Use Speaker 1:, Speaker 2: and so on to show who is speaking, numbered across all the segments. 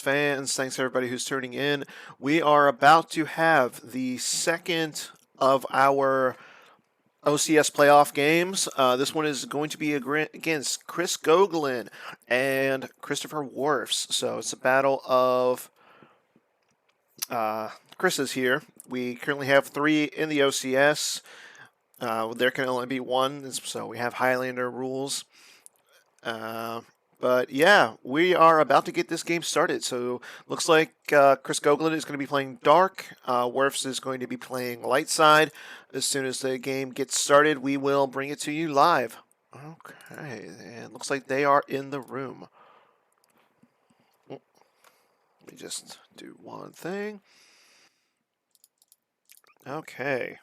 Speaker 1: fans. Thanks everybody who's tuning in. We are about to have the second of our OCS playoff games. This one is going to be against Chris Gogolen and Christopher Wirfs. So it's a battle of Chris's here. We currently have 3 in the OCS. There can only be 1, so we have Highlander rules. But yeah, we are about to get this game started. So looks like Chris Gogolen is going to be playing dark. Wirfs is going to be playing light side. As soon as the game gets started, we will bring it to you live. Okay, and looks like they are in the room. Let me just do one thing. Okay.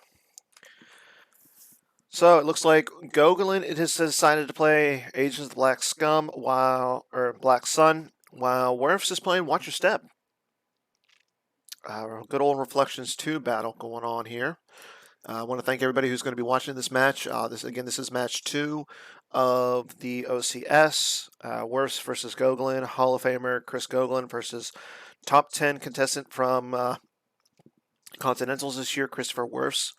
Speaker 1: So it looks like Gogolen has decided to play Agents of the Black Scum Black Sun, while Wirfs is playing Watch Your Step. Good old Reflections 2 battle going on here. I want to thank everybody who's going to be watching this match. This is match 2 of the OCS. Wirfs versus Gogolen, Hall of Famer Chris Gogolen versus top 10 contestant from Continentals this year, Christopher Wirfs.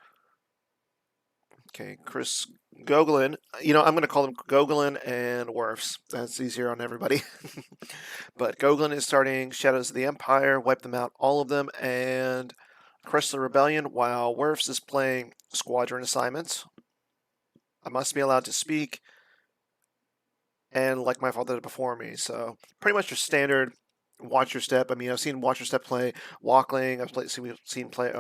Speaker 1: Okay, Chris Gogolen. I'm going to call them Gogolen and Wirfs. That's easier on everybody. But Gogolen is starting Shadows of the Empire, wipe them out, all of them, and Crush the Rebellion, while Wirfs is playing Squadron Assignments. I must be allowed to speak, and like my father did before me. So pretty much your standard Watch Your Step. I mean, I've seen Watch Your Step play Walkling. We've seen play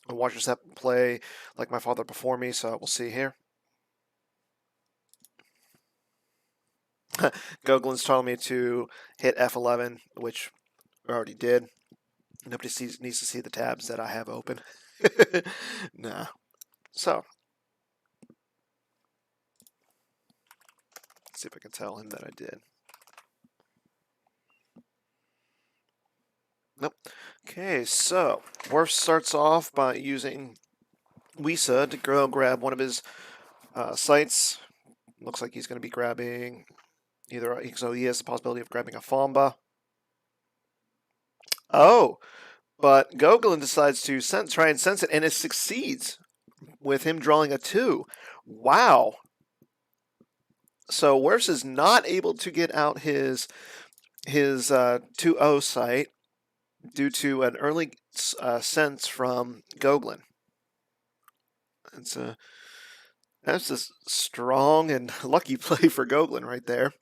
Speaker 1: Watch Your Step play like my father before me. So we'll see here. Gogolen's telling me to hit F11, which I already did. Nobody needs to see the tabs that I have open. Nah. So, let's see if I can tell him that I did. Nope. Okay, so Wirfs starts off by using Wisa to go grab one of his sites. Looks like he's going to be grabbing so he has the possibility of grabbing a Famba. Oh, but Gogolen decides to try and sense it, and it succeeds with him drawing a 2. Wow. So Wirfs is not able to get out his 2-0 site due to an early sense from Gogolen. That's a strong and lucky play for Gogolen right there.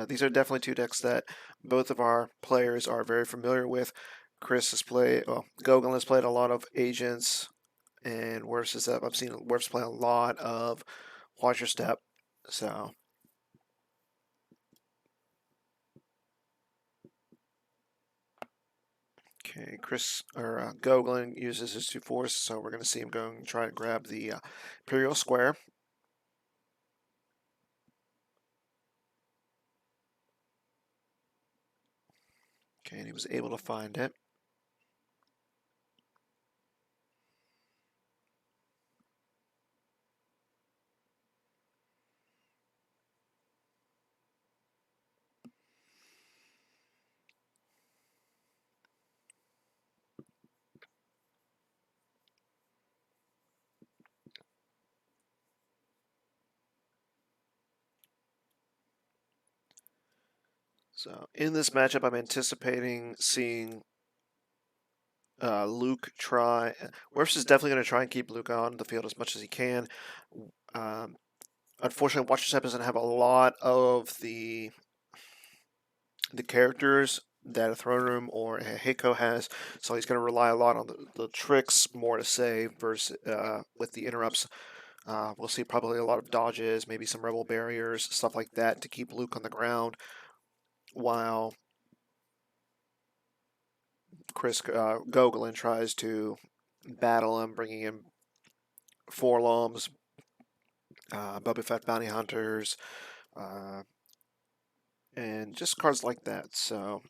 Speaker 1: These are definitely 2 decks that both of our players are very familiar with. Gogolen has played a lot of Agents, and I've seen Wirfs play a lot of Watch Your Step. So okay, Gogolen uses his 2 force, so we're going to see him go and try to grab the Imperial Square. Okay, and he was able to find it. So in this matchup, I'm anticipating seeing Luke try. Wirfs is definitely going to try and keep Luke on the field as much as he can. Unfortunately, Watch Your Step doesn't have a lot of the characters that a Throne Room or a Heiko has, so he's going to rely a lot on the tricks more to save versus with the interrupts. We'll see probably a lot of dodges, maybe some rebel barriers, stuff like that to keep Luke on the ground, while Chris Gogolen tries to battle him, bringing in Forloms, Boba Fett bounty hunters, and just cards like that. So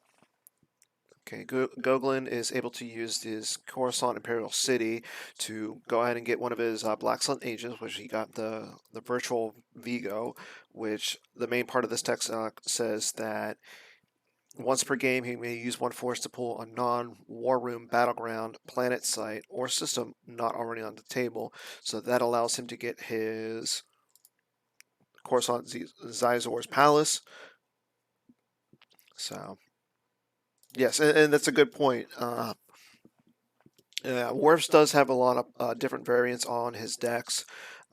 Speaker 1: Okay, Gogolen is able to use his Coruscant Imperial City to go ahead and get one of his Black Sun agents, which he got the virtual Vigo, which the main part of this text says that once per game he may use one force to pull a non-war room battleground, planet site, or system not already on the table. So that allows him to get his Coruscant Zizor's Palace. So yes, and that's a good point. Wirfs does have a lot of different variants on his decks.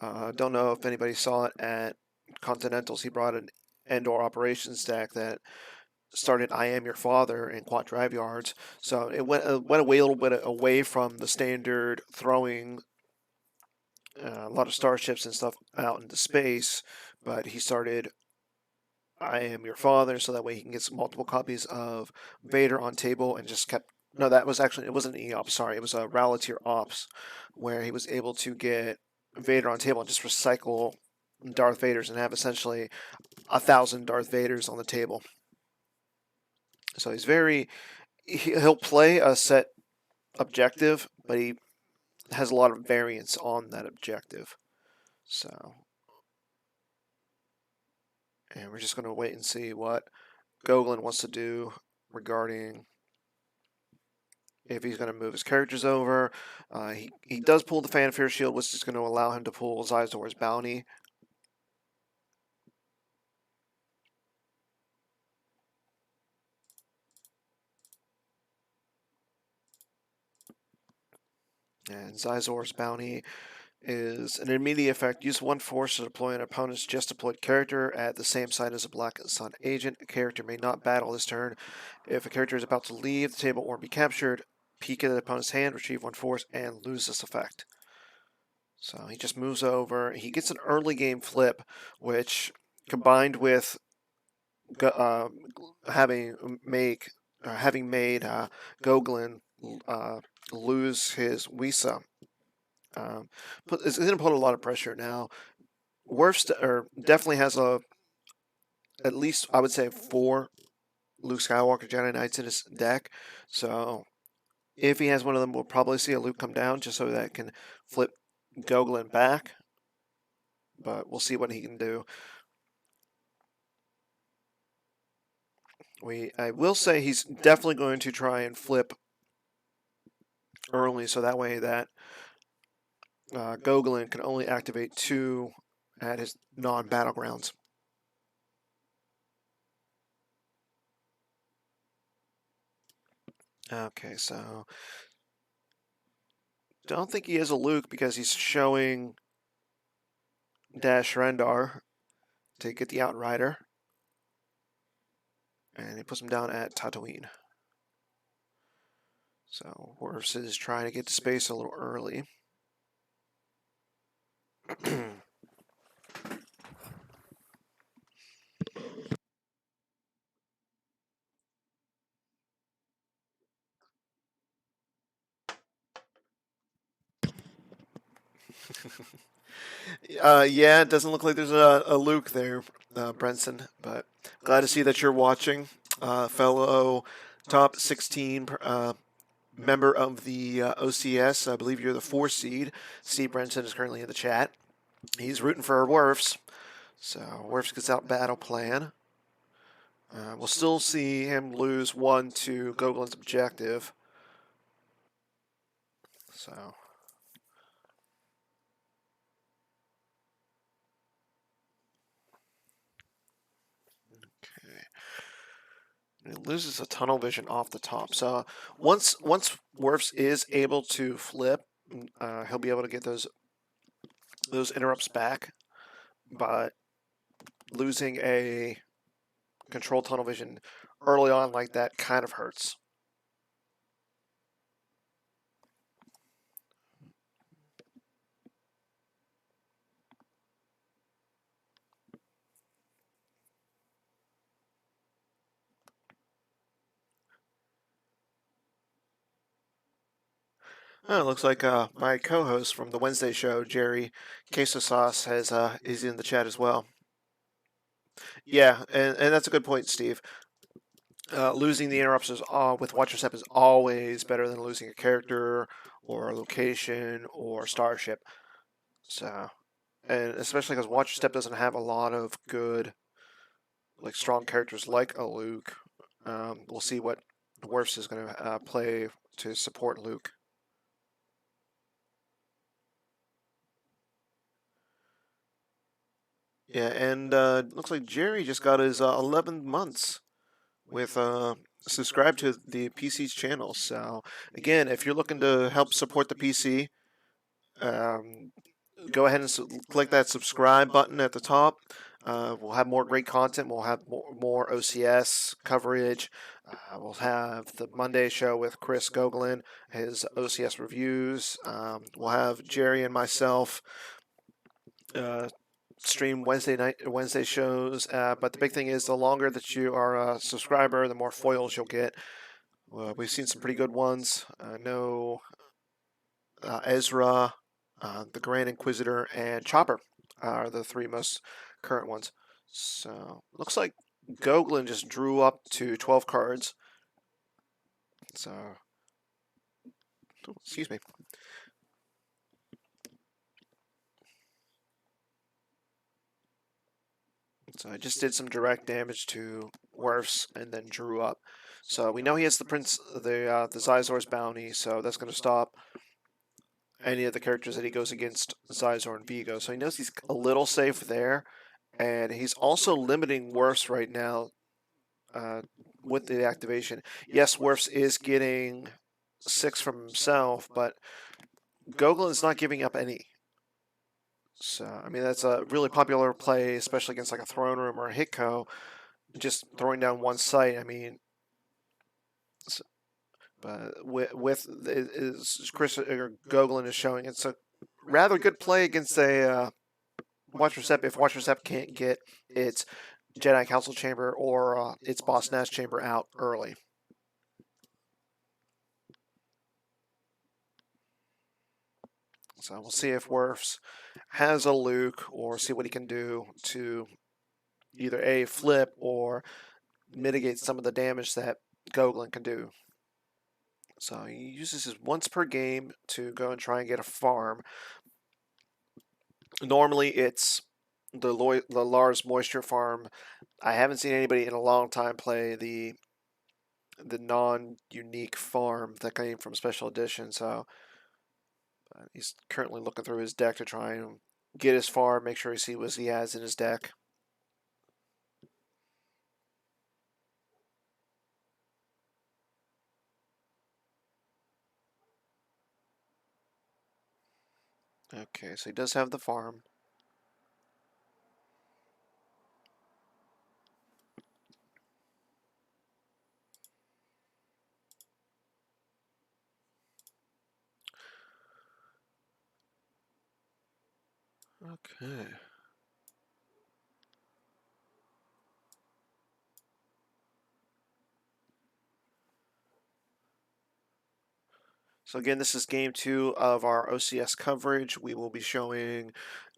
Speaker 1: Don't know if anybody saw it at Continentals. He brought an Endor operations deck that started "I am your father" in quad drive yards. So it went away a little bit away from the standard throwing a lot of starships and stuff out into space, but he started "I am your father" so that way he can get some multiple copies of Vader on table and just kept. No, that was actually it wasn't EOPS. Sorry, it was a Ralatier Ops, where he was able to get Vader on table and just recycle Darth Vaders and have essentially 1,000 Darth Vaders on the table. So he'll play a set objective, but he has a lot of variance on that objective. So, and we're just going to wait and see what Gogolen wants to do regarding if he's going to move his characters over. He does pull the Fanfare Shield, which is going to allow him to pull Zizor's Bounty. And Zizor's Bounty is an immediate effect. Use one force to deploy an opponent's just deployed character at the same site as a Black Sun agent. A character may not battle this turn. If a character is about to leave the table or be captured, peek at the opponent's hand, retrieve one force, and lose this effect. So he just moves over. He gets an early game flip, which combined with having made Gogolen lose his Wisa, it's going to put a lot of pressure now. Wirfs definitely has at least I would say 4 Luke Skywalker Jedi Knights in his deck. So if he has one of them, we'll probably see a Luke come down just so that it can flip Gogolen back. But we'll see what he can do. I will say he's definitely going to try and flip early, so that way that Gogolen can only activate 2 at his non-battlegrounds. Okay, so don't think he has a Luke because he's showing Dash Rendar to get the Outrider, and he puts him down at Tatooine. So Wirfs is trying to get to space a little early. Yeah, it doesn't look like there's a Luke there, Brenson, but glad to see that you're watching. Fellow top 16 member of the OCS. I believe you're the 4 seed. Steve Brenson is currently in the chat. He's rooting for Wirfs. So Wirfs gets out battle plan. We'll still see him lose 1 to Gogolen's objective. So. Okay. It loses a tunnel vision off the top. So once Wirfs is able to flip, he'll be able to get those interrupts back. But losing a control tunnel vision early on like that kind of hurts. Oh, it looks like my co-host from the Wednesday show, Jerry Queso Sauce, is in the chat as well. Yeah, and that's a good point, Steve. losing the interrupts with Watcher Step is always better than losing a character or a location or starship. So, and especially because Watcher Step doesn't have a lot of good, like strong characters like a Luke. We'll see what Wirfs is going to play to support Luke. Yeah, and looks like Jerry just got his 11 months with subscribe to the PC's channel. So again, if you're looking to help support the PC, um, go ahead and click that subscribe button at the top. We'll have more great content. We'll have more OCS coverage. We'll have the Monday show with Chris Gogolen, his OCS reviews. We'll have Jerry and myself uh, stream Wednesday shows. But the big thing is, the longer that you are a subscriber, the more foils you'll get. We've seen some pretty good ones. I know Ezra, the Grand Inquisitor, and Chopper are the three most current ones. So looks like Gogolen just drew up to 12 cards. So, excuse me. So I just did some direct damage to Wirfs and then drew up. So we know he has the Zizor's bounty, so that's going to stop any of the characters that he goes against Zizor and Vigo. So he knows he's a little safe there, and he's also limiting Wirfs right now with the activation. Yes, Wirfs is getting 6 from himself, but Gogolen's not giving up any. So, I mean, that's a really popular play, especially against like a Throne Room or a Hitco, just throwing down one site. I mean, but with is Chris or Gogolen is showing it's a rather good play against a Watcher Step if Watcher Step can't get its Jedi Council Chamber or its Boss Nash Chamber out early. So we'll see if Wirfs has a Luke or see what he can do to either A, flip or mitigate some of the damage that Gogolen can do. So he uses his once per game to go and try and get a farm. Normally it's the Lars Moisture farm. I haven't seen anybody in a long time play the non-unique farm that came from Special Edition, so he's currently looking through his deck to try and get his farm, make sure he sees what he has in his deck. Okay, so he does have the farm. Okay. So again, this is game 2 of our OCS coverage. We will be showing,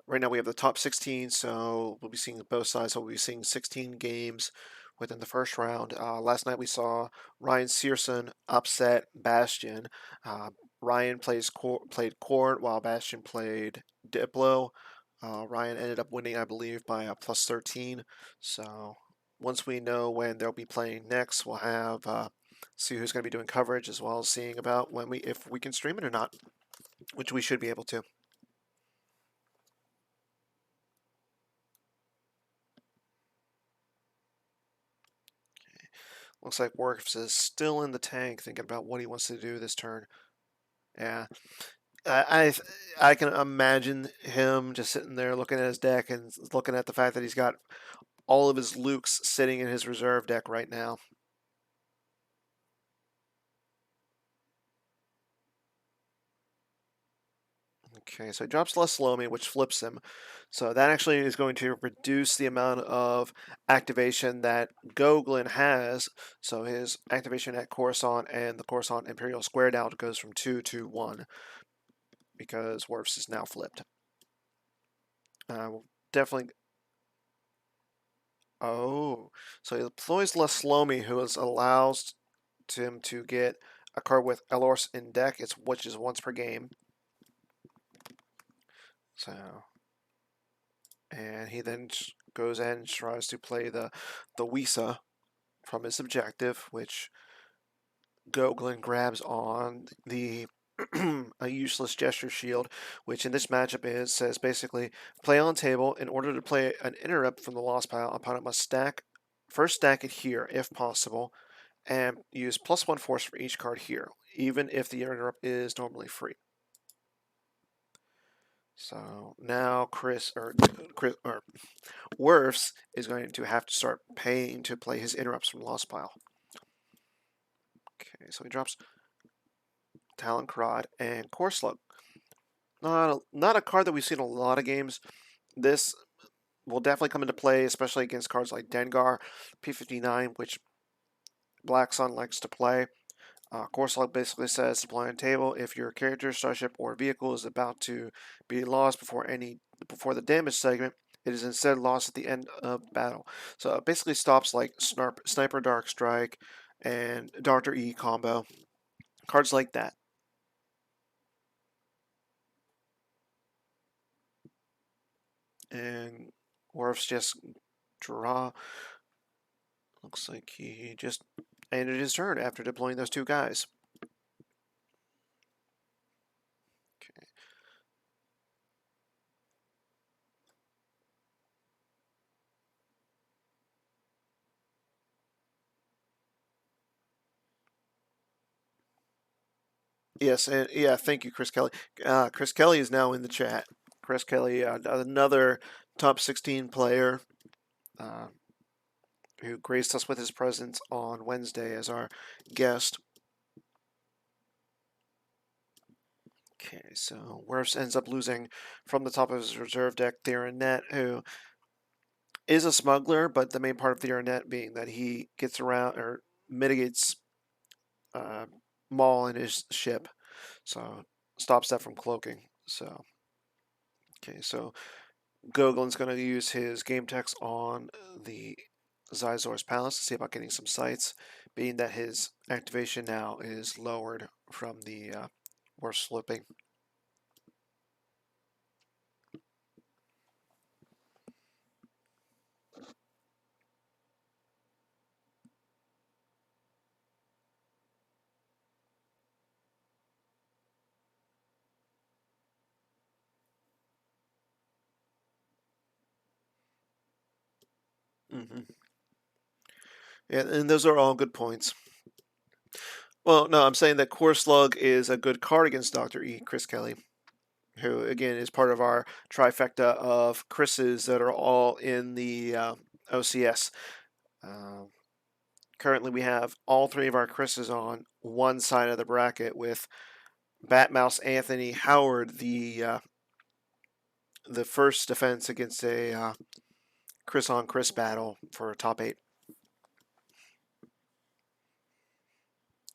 Speaker 1: right now we have the top 16, so we'll be seeing both sides. So we'll be seeing 16 games within the first round. Last night we saw Ryan Searson upset Bastion. Ryan played Court while Bastion played Diplo. Ryan ended up winning, I believe, by a plus 13. So once we know when they'll be playing next, we'll have see who's going to be doing coverage as well as seeing about if we can stream it or not, which we should be able to. Okay. Looks like Wirfs is still in the tank, thinking about what he wants to do this turn. Yeah, I can imagine him just sitting there looking at his deck and looking at the fact that he's got all of his Lukes sitting in his reserve deck right now. Okay, so he drops less Lomi, which flips him. So that actually is going to reduce the amount of activation that Gogolen has. So his activation at Coruscant and the Coruscant Imperial Squared out goes from 2 to 1 because Wirfs is now flipped. We'll definitely Oh, so he deploys Leslomi, who allows him to get a card with Elors in deck, which is once per game. So, and he then goes in and tries to play the Wisa from his objective, which Gogolen grabs on the a useless gesture shield, which in this matchup says basically play on table. In order to play an interrupt from the lost pile, opponent must first stack it here if possible, and use +1 force for each card here, even if the interrupt is normally free. So now Chris or Wirfs is going to have to start paying to play his interrupts from lost pile. Okay, so he drops Talon Crod and Core Slug. Not a card that we've seen in a lot of games. This will definitely come into play, especially against cards like Dengar, P59, which Black Sun likes to play. Core Slug basically says supply on table if your character, starship, or vehicle is about to be lost before the damage segment. It is instead lost at the end of battle. So it basically stops like Sniper Dark Strike and Dr. E combo. Cards like that. And Worf's just draw. Looks like he just ended his turn after deploying those two guys. Okay. Yes, and yeah, thank you, Chris Kelly. Chris Kelly is now in the chat. Chris Kelly, another top 16 player uh, who graced us with his presence on Wednesday as our guest. Okay, so Wirfs ends up losing from the top of his reserve deck Theronet, who is a smuggler, but the main part of Theronet being that he gets around or mitigates Maul in his ship, so stops that from cloaking. So, okay, so Gogolen's going to use his game text on the Zizor's Palace to see about getting some sights, being that his activation now is lowered from the worst slipping. Mm-hmm. Yeah, and those are all good points. Well, no, I'm saying that Core Slug is a good card against Dr. E, Chris Kelly, who, again, is part of our trifecta of Chris's that are all in the OCS. Currently, we have all three of our Chris's on one side of the bracket with Batmouse Anthony Howard, the first defense against a Chris on Chris battle for top 8.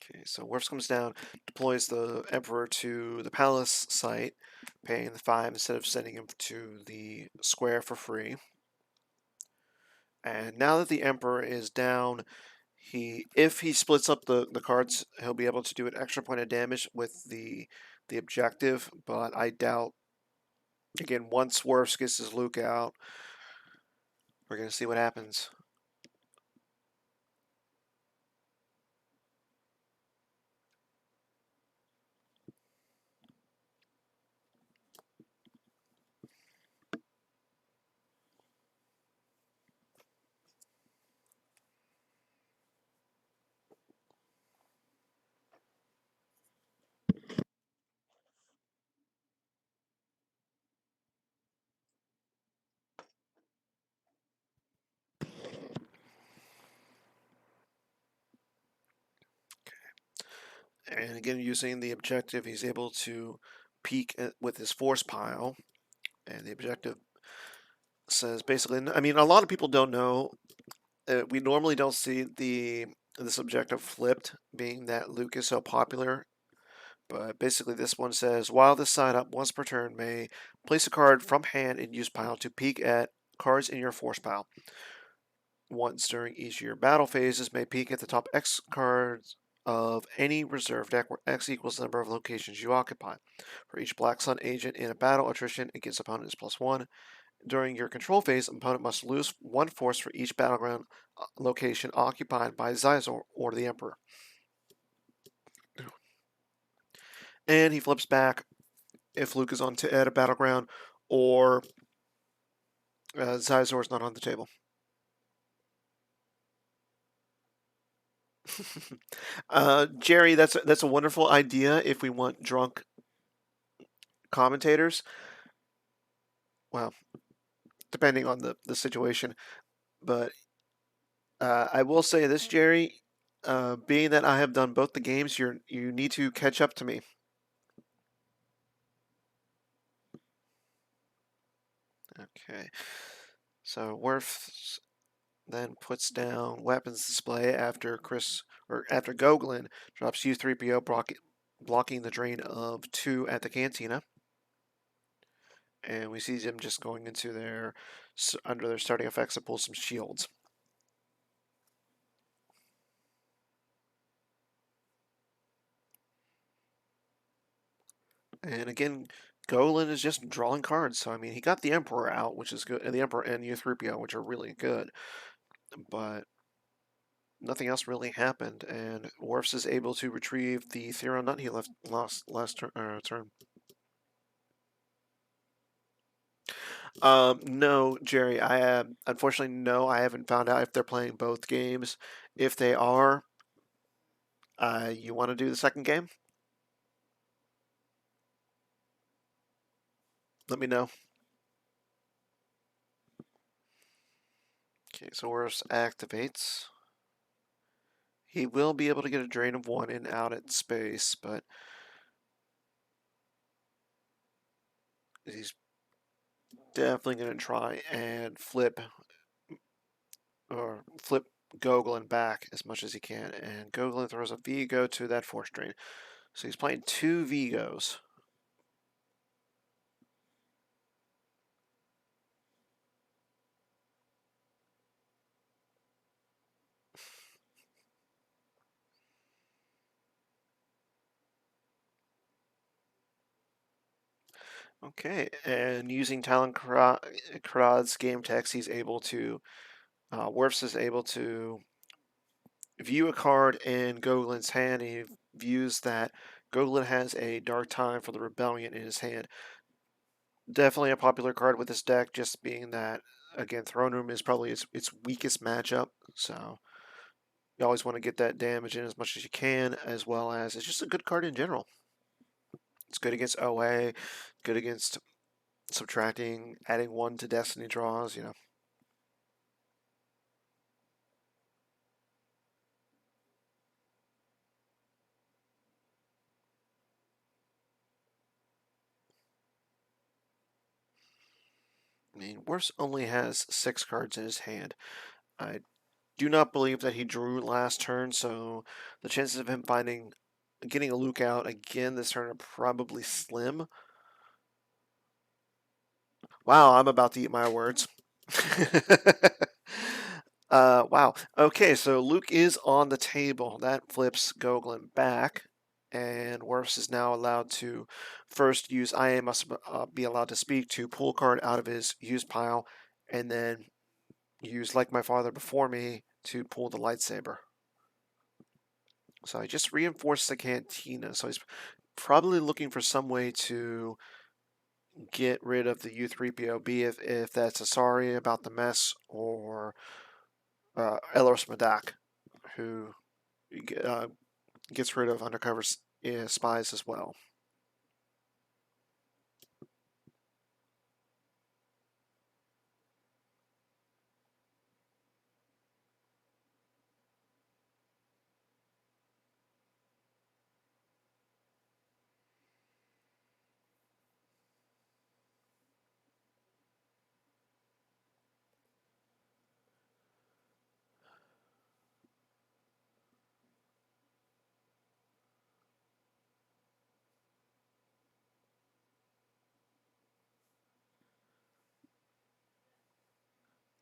Speaker 1: Okay, so Wirfs comes down, deploys the Emperor to the Palace site, paying the 5 instead of sending him to the square for free. And now that the Emperor is down, if he splits up the cards, he'll be able to do an extra point of damage with the objective, but I doubt. Again, once Wirfs gets his Luke out, we're going to see what happens. And again, using the objective, he's able to peek with his force pile. And the objective says basically, I mean, a lot of people don't know. We normally don't see this objective flipped, being that Luke is so popular. But basically, this one says, while this side up once per turn may place a card from hand in use pile to peek at cards in your force pile. once during each of your battle phases may peek at the top X cards of any reserve deck where X equals the number of locations you occupy. For each Black Sun agent in a battle attrition, it gives opponents +1. During your control phase, an opponent must lose 1 force for each battleground location occupied by Xizor or the Emperor. And he flips back if Luke is at a battleground or Xizor is not on the table. Jerry, that's a wonderful idea if we want drunk commentators. Well, depending on the situation. But I will say this, Jerry, being that I have done both the games, you need to catch up to me. Okay. So Wirfs then puts down weapons display after Gogolen drops U3PO blocking the drain of 2 at the cantina. And we see them just going into under their starting effects to pull some shields. And again, Golan is just drawing cards. So I mean, he got the Emperor out, which is good, and the Emperor and U3PO, which are really good. But nothing else really happened, and Wirfs is able to retrieve the Theron Nut he lost last turn. No, Jerry. Unfortunately no. I haven't found out if they're playing both games. If they are, you want to do the second game? Let me know. Okay, so Wirfs activates. He will be able to get a drain of 1 and out at space, but he's definitely going to try and flip Gogolen back as much as he can. And Gogolen throws a Vigo to that force drain. So he's playing 2 Vigos. Okay, and using Talon Karad's game text, he's able to, Wirfs is able to view a card in Gogolen's hand. He views that Gogolen has a Dark Time for the Rebellion in his hand. Definitely a popular card with this deck, just being that, again, Throne Room is probably its weakest matchup, so you always want to get that damage in as much as you can, as well as it's just a good card in general. It's good against OA, good against subtracting, adding 1 to Destiny draws, you know. I mean, Wirfs only has 6 cards in his hand. I do not believe that he drew last turn, so the chances of him getting a Luke out again this turn are probably slim. Wow, I'm about to eat my words. Wow. Okay, so Luke is on the table. That flips Gogolen back, and Wirfs is now allowed to first use IA must be allowed to speak to pull a card out of his used pile, and then use Like My Father Before Me to pull the lightsaber. So I just reinforced the cantina. So he's probably looking for some way to get rid of the U3PO, be if that's a sorry about the mess or Elros Madak, who gets rid of undercover spies as well.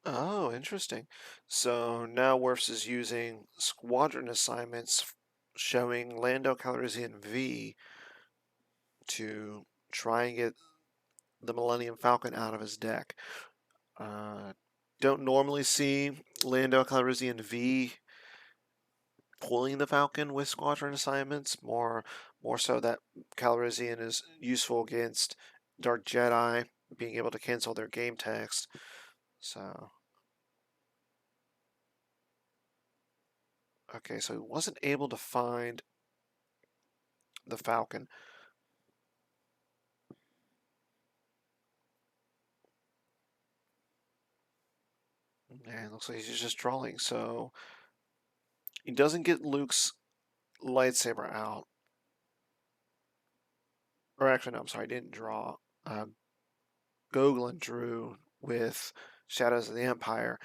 Speaker 1: Oh, interesting. So now Wirfs is using squadron assignments showing Lando Calrissian V to try and get the Millennium Falcon out of his deck. Uh, don't normally see Lando Calrissian V pulling the Falcon with squadron assignments. More so that Calrissian is useful against Dark Jedi, being able to cancel their game text. So okay, so he wasn't able to find the Falcon. And it looks like he's just drawing, so he doesn't get Luke's lightsaber out. Or actually, no, I'm sorry, he didn't draw. Gogolen drew with Shadows of the Empire,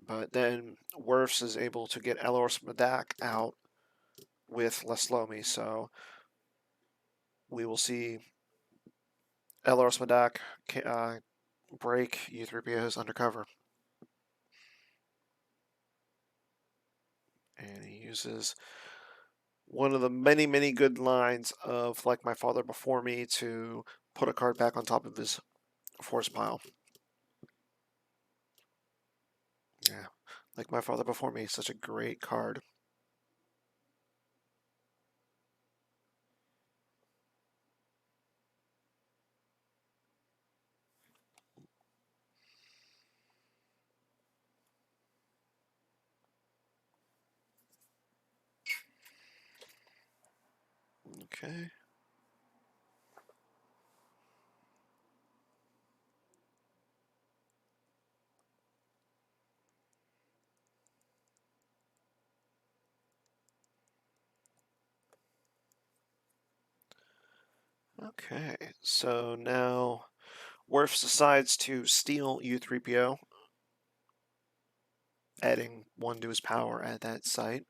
Speaker 1: but then Wirfs is able to get Eloris Medak out with Leslomi, so we will see Eloris Medak break U3PO's undercover. And he uses one of the many, many good lines of Like My Father Before Me to put a card back on top of his force pile. Yeah, Like My Father Before Me, such a great card. Okay. Okay, so now Wirfs decides to steal U3PO, adding 1 to his power at that site.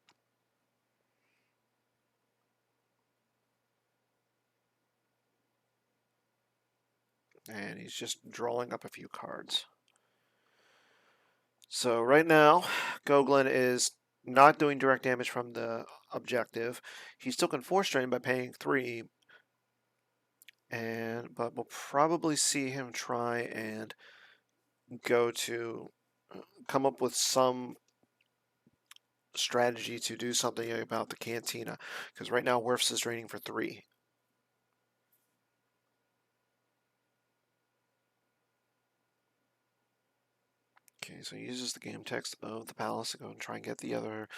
Speaker 1: And he's just drawing up a few cards. So right now, Gogolen is not doing direct damage from the objective. He still can force drain by paying 3, but we'll probably see him try and go to come up with some strategy to do something about the cantina, because right now Wirfs is draining for 3. Okay, so he uses the game text of the palace to go and try and get the other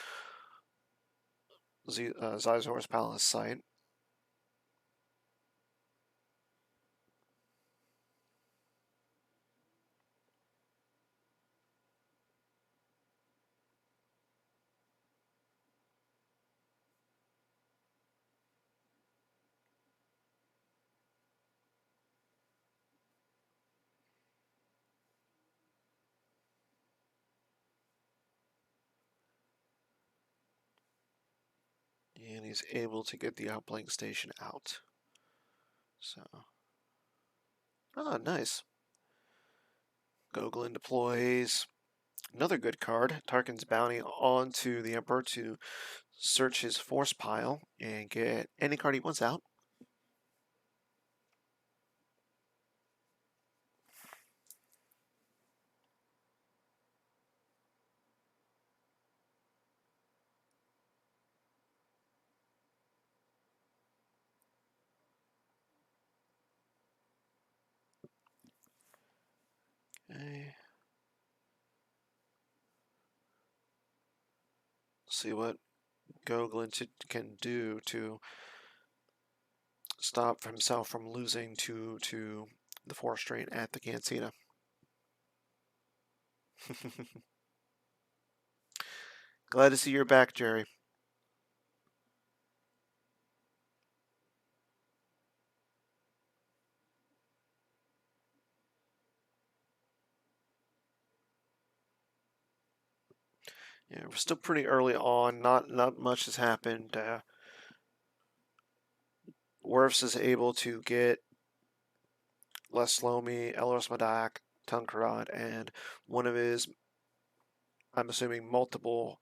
Speaker 1: Zizor's palace site. And he's able to get the outplaying station out. So, nice. Gogolen deploys another good card, Tarkin's Bounty, onto the Emperor to search his force pile and get any card he wants out. Okay. See what Gogolen can do to stop himself from losing to the force drain at the cantina. Glad to see you're back, Jerry. Yeah, we're still pretty early on. Not much has happened. Wirfs is able to get Les Lomi, Elos Madak, Tunkarad, and one of his I'm assuming, multiple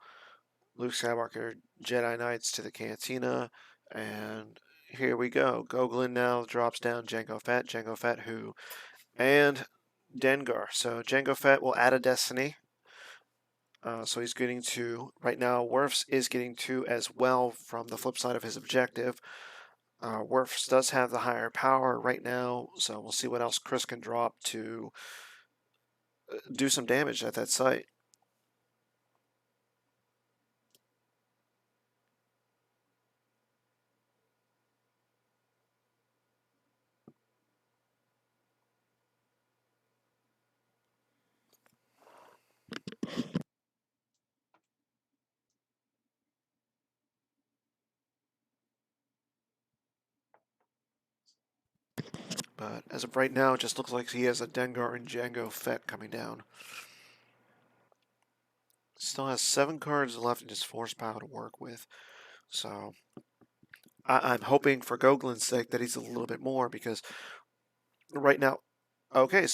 Speaker 1: Luke Skywalker Jedi Knights to the Cantina. And here we go. Gogolen now drops down Jango Fett who, and Dengar. So Jango Fett will add a Destiny. So he's getting 2. Right now, Wirfs is getting 2 as well from the flip side of his objective. Wirfs does have the higher power right now, so we'll see what else Chris can drop to do some damage at that site. But as of right now, it just looks like he has a Dengar and Jango Fett coming down. Still has 7 cards left in his force power to work with. So I'm hoping for Gogolen's sake that he's a little bit more, because right now, okay,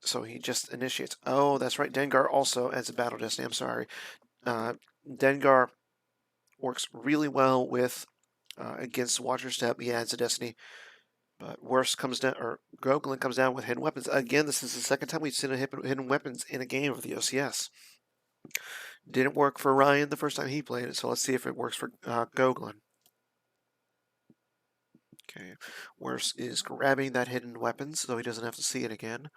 Speaker 1: so he just initiates. Oh, that's right. Dengar also adds a Battle Destiny. I'm sorry. Dengar works really well with against Watcher Step. He adds a Destiny. But Wirfs comes down, or Gogolen comes down with hidden weapons. Again, this is the second time we've seen a hidden weapons in a game of the OCS. Didn't work for Ryan the first time he played it, so let's see if it works for Gogolen. Okay, Wirfs is grabbing that hidden weapons, so he doesn't have to see it again.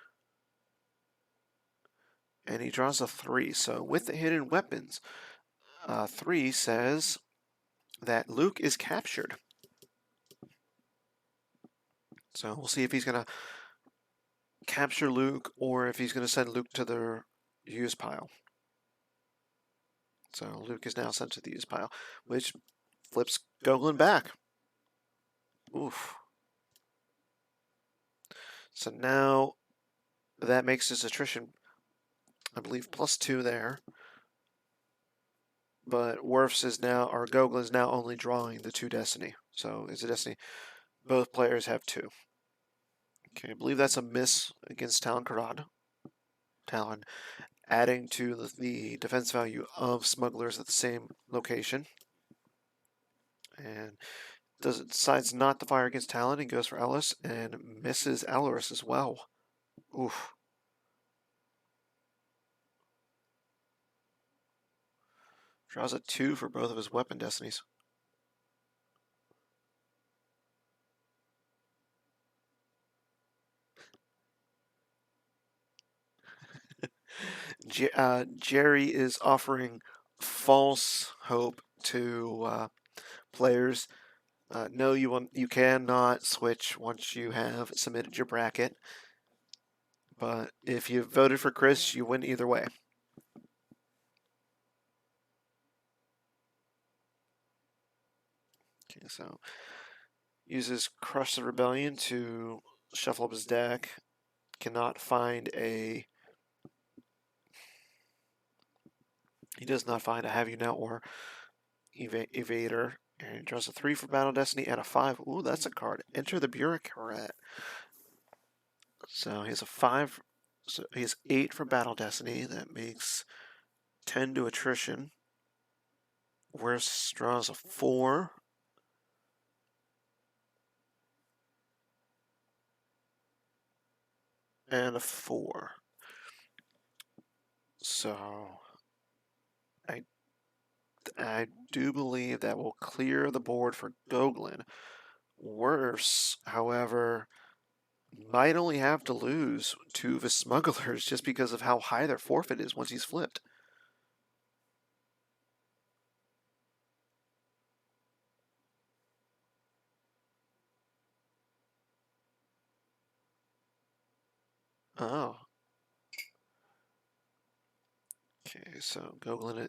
Speaker 1: And he draws a 3. So with the hidden weapons, 3 says that Luke is captured. So we'll see if he's going to capture Luke or if he's going to send Luke to the use pile. So Luke is now sent to the use pile, which flips Gogolen back. Oof. So now that makes his attrition, I believe, +2 there. But Wirfs is now, or Gogolen is now only drawing the 2 Destiny. So it's a Destiny. Both players have 2. Okay, I believe that's a miss against Talon Karad. Talon adding to the defense value of smugglers at the same location. And decides not to fire against Talon. He goes for Ellis and misses Elris as well. Oof. Draws a 2 for both of his weapon destinies. Jerry is offering false hope to players. No, you cannot switch once you have submitted your bracket. But if you voted for Chris, you win either way. Okay, so uses Crush the Rebellion to shuffle up his deck. Cannot find a... He does not find a Have You Now or Evader. And he draws a 3 for Battle Destiny and a 5. Ooh, that's a card. Enter the Bureaucrat. So he has a 5. So he has 8 for Battle Destiny. That makes 10 to attrition. Wirfs draws a 4. And a 4. So I do believe that will clear the board for Gogolen. Wirfs, however, might only have to lose 2 of his smugglers just because of how high their forfeit is once he's flipped. Oh. Okay, so Gogolen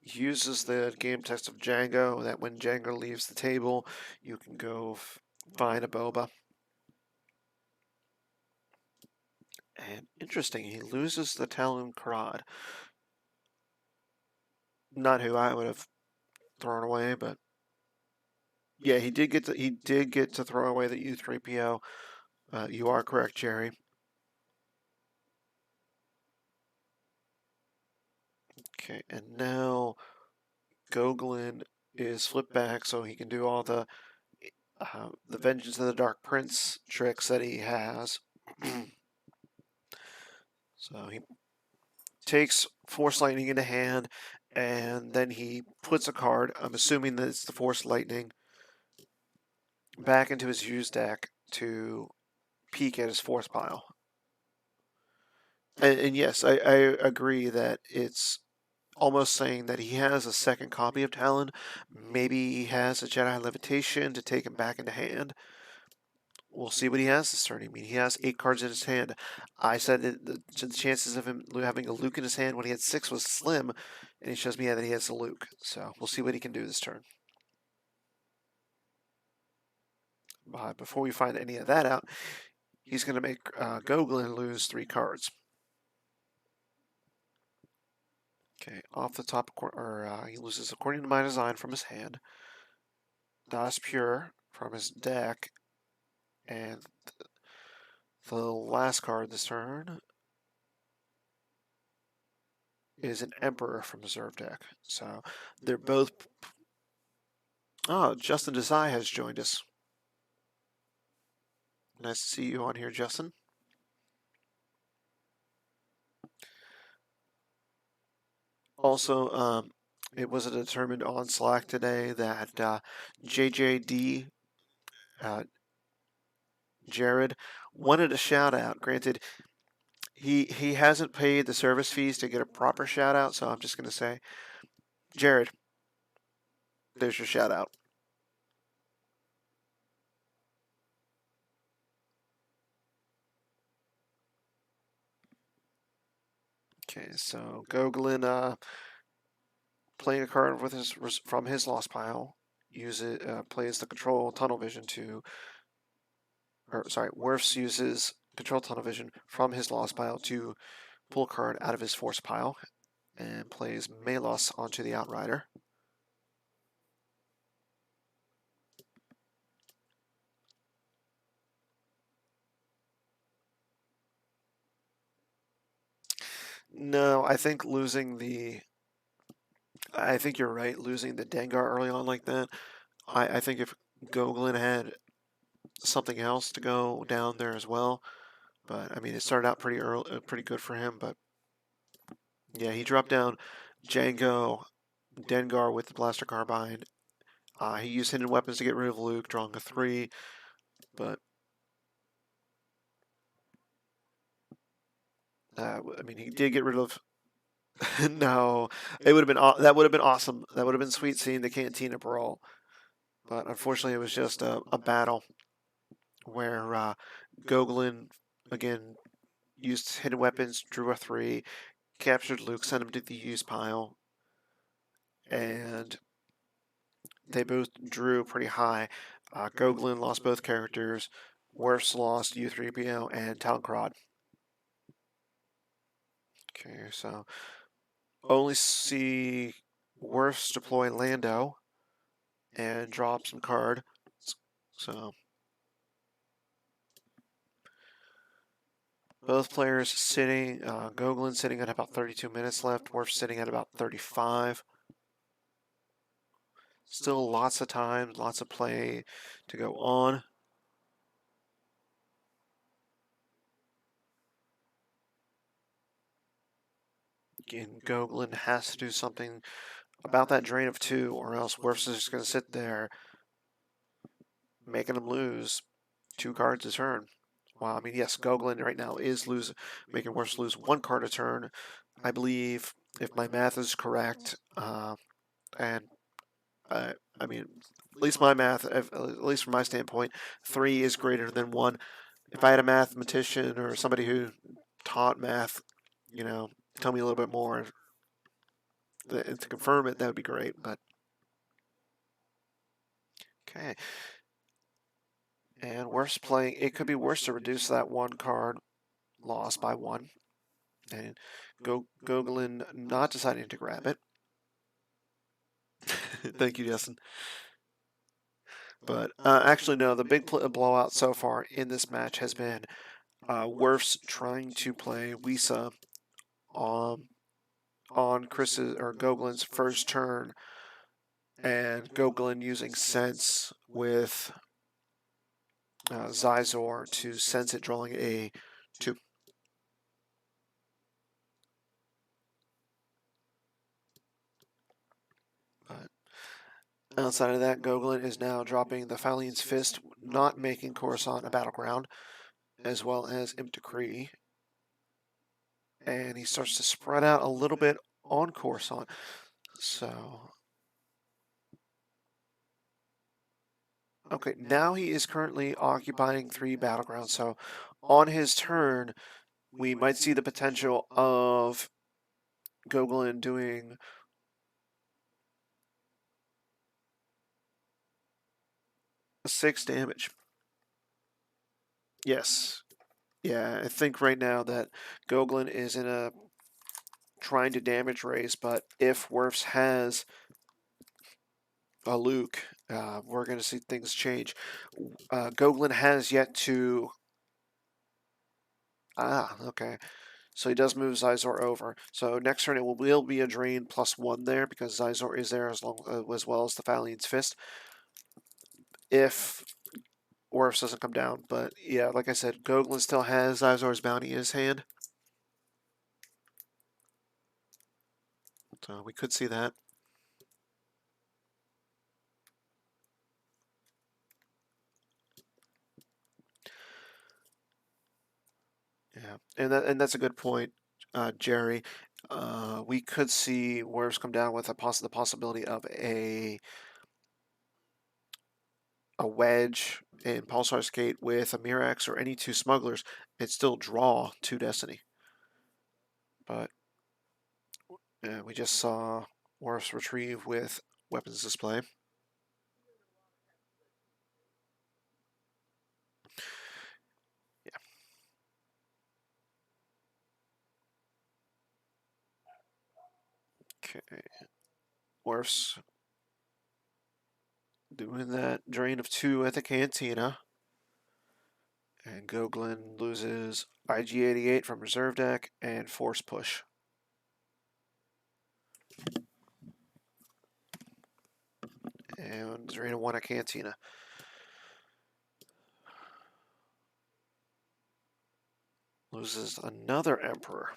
Speaker 1: uses the game text of Django, that when Django leaves the table, you can go find a boba. And interesting, he loses the Talon Karad. Not who I would have thrown away, but yeah, he did get to throw away the U3PO. You are correct, Jerry. Okay, and now Gogolen is flipped back so he can do all the Vengeance of the Dark Prince tricks that he has. So he takes Force Lightning into hand, and then he puts a card, I'm assuming that it's the Force Lightning, back into his used deck to peek at his Force pile. And yes, I agree that it's almost saying that he has a second copy of Talon. Maybe he has a Jedi Levitation to take him back into hand. We'll see what he has this turn. I mean, he has 8 cards in his hand. I said that the chances of him having a Luke in his hand when he had 6 was slim, and he shows me that he has a Luke. So we'll see what he can do this turn. But before we find any of that out, he's going to make Gogolen lose 3 cards. Okay, off the top corner, he loses According to My Design from his hand, Das Pure from his deck, and the last card this turn is an Emperor from his reserve deck. So they're both. Oh, Justin Desai has joined us. Nice to see you on here, Justin. Also, it was determined on Slack today that JJD Jared wanted a shout out. Granted, he hasn't paid the service fees to get a proper shout out, so I'm just going to say, Jared, there's your shout out. Okay, so Gogolen playing a card with from his lost pile, plays the control tunnel vision to, or sorry, Wirfs uses control tunnel vision from his lost pile to pull a card out of his force pile, and plays Malos onto the Outrider. No, I think I think you're right, losing the Dengar early on like that. I think if Gogolen had something else to go down there as well, but I mean, it started out pretty early, pretty good for him, but yeah, he dropped down Django, Dengar with the Blaster Carbine. He used hidden weapons to get rid of Luke, drawing a 3, but I mean, he did get rid of. No, it would have been that would have been awesome. That would have been sweet seeing the Cantina brawl, but unfortunately, it was just a battle where Gogolen again used hidden weapons, drew a 3, captured Luke, sent him to the use pile, and they both drew pretty high. Gogolen lost both characters. Wirfs lost U3PO and Talcrod. Okay, so only see Wirfs deploy Lando and drop some card. So both players sitting, Gogolen sitting at about 32 minutes left, Wirfs sitting at about 35. Still lots of time, lots of play to go on. Again, Gogolen has to do something about that drain of 2, or else Wirfs is just going to sit there, making him lose 2 cards a turn. Well, I mean, yes, Gogolen right now is making Wirfs lose 1 card a turn. I believe, if my math is correct, and I mean, at least my math, at least from my standpoint, 3 is greater than 1. If I had a mathematician or somebody who taught math, tell me a little bit more to confirm it, that would be great. But okay, and worse playing, it could be worse to reduce that 1 card loss by 1, and Gogolen not deciding to grab it. Thank you, Justin. But actually, no, the big blowout so far in this match has been Wirfs trying to play Wisa on Chris's or Gogolen's first turn, and Gogolen using Sense with Zizor to sense it, drawing a 2. But outside of that, Gogolen is now dropping the Falian's Fist, not making Coruscant a battleground, as well as Imp Decree. And he starts to spread out a little bit on Coruscant. So, okay, now he is currently occupying 3 battlegrounds. So, on his turn, we might see the potential of Gogolen doing a 6 damage. Yes. Yeah, I think right now that Gogolen is in a trying to damage race, but if Wirfs has a Luke, we're going to see things change. Gogolen has yet to... okay. So he does move Zizor over. So next turn it will be a drain +1 there because Zizor is there as well as the Falian's Fist. If Wirfs doesn't come down. But yeah, like I said, Gogolen still has Zizor's bounty in his hand. So we could see that. Yeah, and that's a good point, Jerry. We could see Wirfs come down with the possibility of a wedge in Pulsar Skate with a Mirax or any 2 smugglers and still draw 2 Destiny. But we just saw Wirfs retrieve with weapons display. Yeah. Okay. Wirfs doing that drain of 2 at the Cantina. And Gogolen loses IG-88 from reserve deck and Force Push. And drain of 1 at Cantina. Loses another Emperor.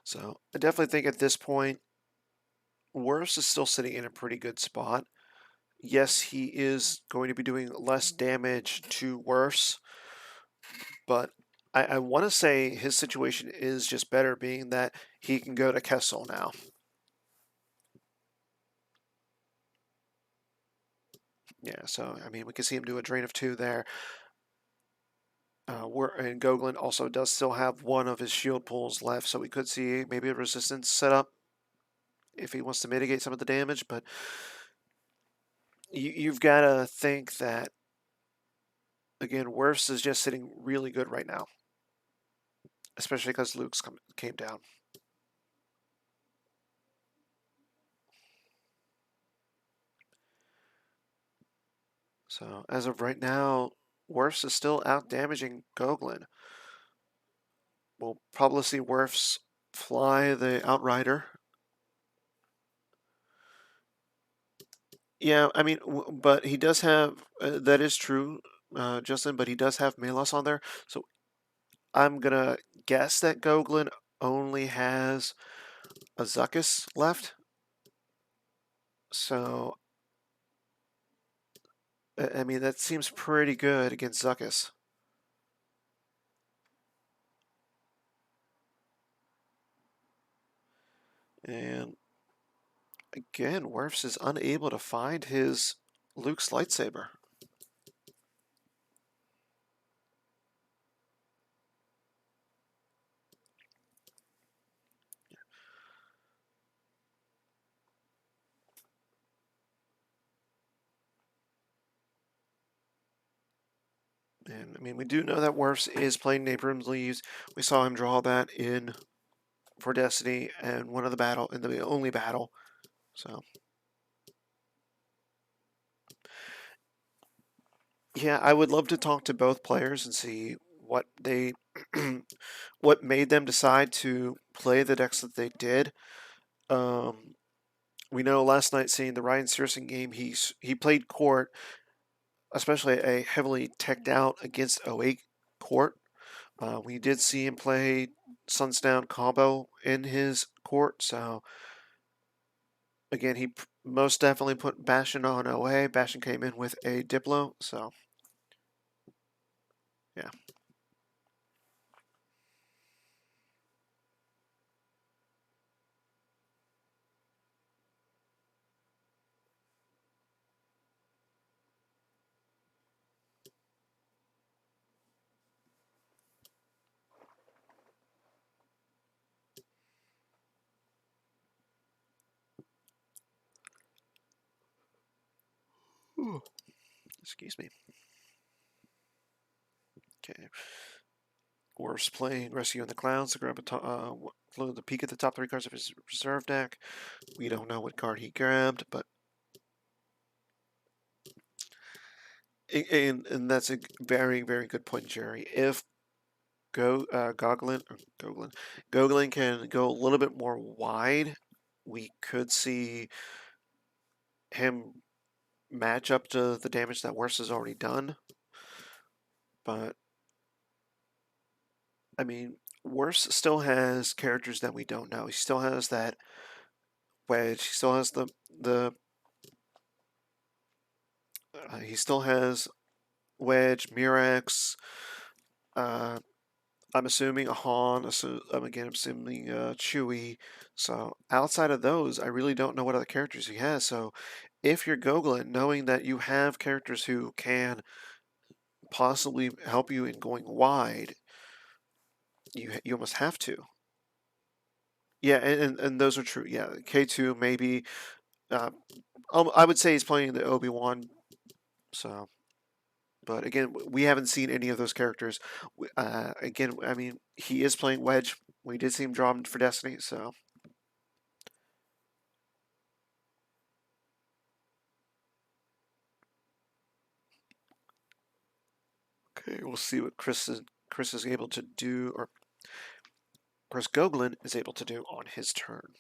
Speaker 1: So I definitely think at this point, Wirfs is still sitting in a pretty good spot. Yes, he is going to be doing less damage to Wirfs, but I want to say his situation is just better, being that he can go to Kessel now. Yeah, so I mean, we can see him do a drain of 2 there. And Gogolen also does still have 1 of his shield pulls left, so we could see maybe a resistance setup if he wants to mitigate some of the damage, but you've got to think that, again, Wirfs is just sitting really good right now, especially because Luke's came down. So as of right now, Wirfs is still out damaging Gogolen. We'll probably see Wirfs fly the Outrider. Yeah, I mean, but he does have, that is true, Justin, but he does have Melos on there. So I'm going to guess that Gogolen only has a Zuckuss left. So, I mean, that seems pretty good against Zuckuss. And again, Wirfs is unable to find his Luke's lightsaber. And I mean, we do know that Wirfs is playing Neighborhood Leaves. We saw him draw that in for Destiny and one of the in the only battle. So yeah, I would love to talk to both players and see what they what made them decide to play the decks that they did. We know last night, seeing the Ryan Searson game, he played court, especially a heavily teched out against 08 court. We did see him play Suns Down combo in his court, so again, he most definitely put Bastion on OA. Bastion came in with a Diplo, so yeah. Ooh, excuse me. Okay. Wirfs playing Rescue in the Clouds to grab the peek at the top 3 cards of his reserve deck. We don't know what card he grabbed, but and that's a very, very good point, Jerry. If Gogolen can go a little bit more wide, we could see him match up to the damage that Wirfs has already done. But I mean, Wirfs still has characters that we don't know. He still has that wedge. He still has the he still has wedge, Murex. I'm assuming a Han. Again, I'm assuming Chewie. So outside of those, I really don't know what other characters he has. So if you're Gogolen, knowing that you have characters who can possibly help you in going wide, you almost have to. Yeah, and those are true. Yeah, K2 maybe. Uh, I would say he's playing the Obi-Wan. So, but again, we haven't seen any of those characters. Again, I mean, he is playing Wedge. We did see him draw him for Destiny. So, okay, we'll see what Chris is able to do, or Chris Gogolen is able to do on his turn.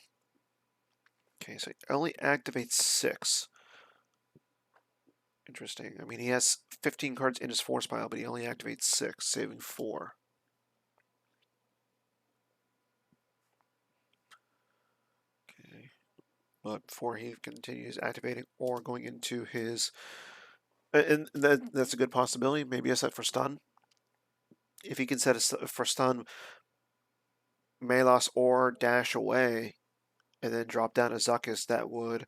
Speaker 1: Okay, so he only activates 6. Interesting. I mean, he has 15 cards in his force pile, but he only activates 6, saving 4. Okay. But before he continues activating or going into his... And that's a good possibility. Maybe a set for stun. If he can set a for stun, Melos or dash away, and then drop down a Zuckuss, that would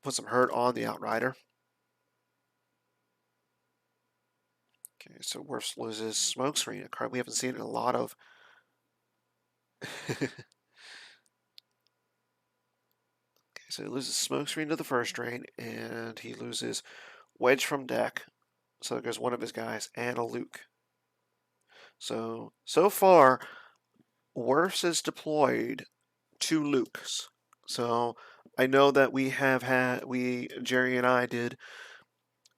Speaker 1: put some hurt on the Outrider. Okay, so Wirfs loses Smokescreen, a card we haven't seen a lot of. Okay, so he loses Smokescreen to the first drain, and he loses Wedge from deck. So there's one of his guys, and a Luke. So far, Wirfs has deployed 2 Lukes. So I know that Jerry and I did,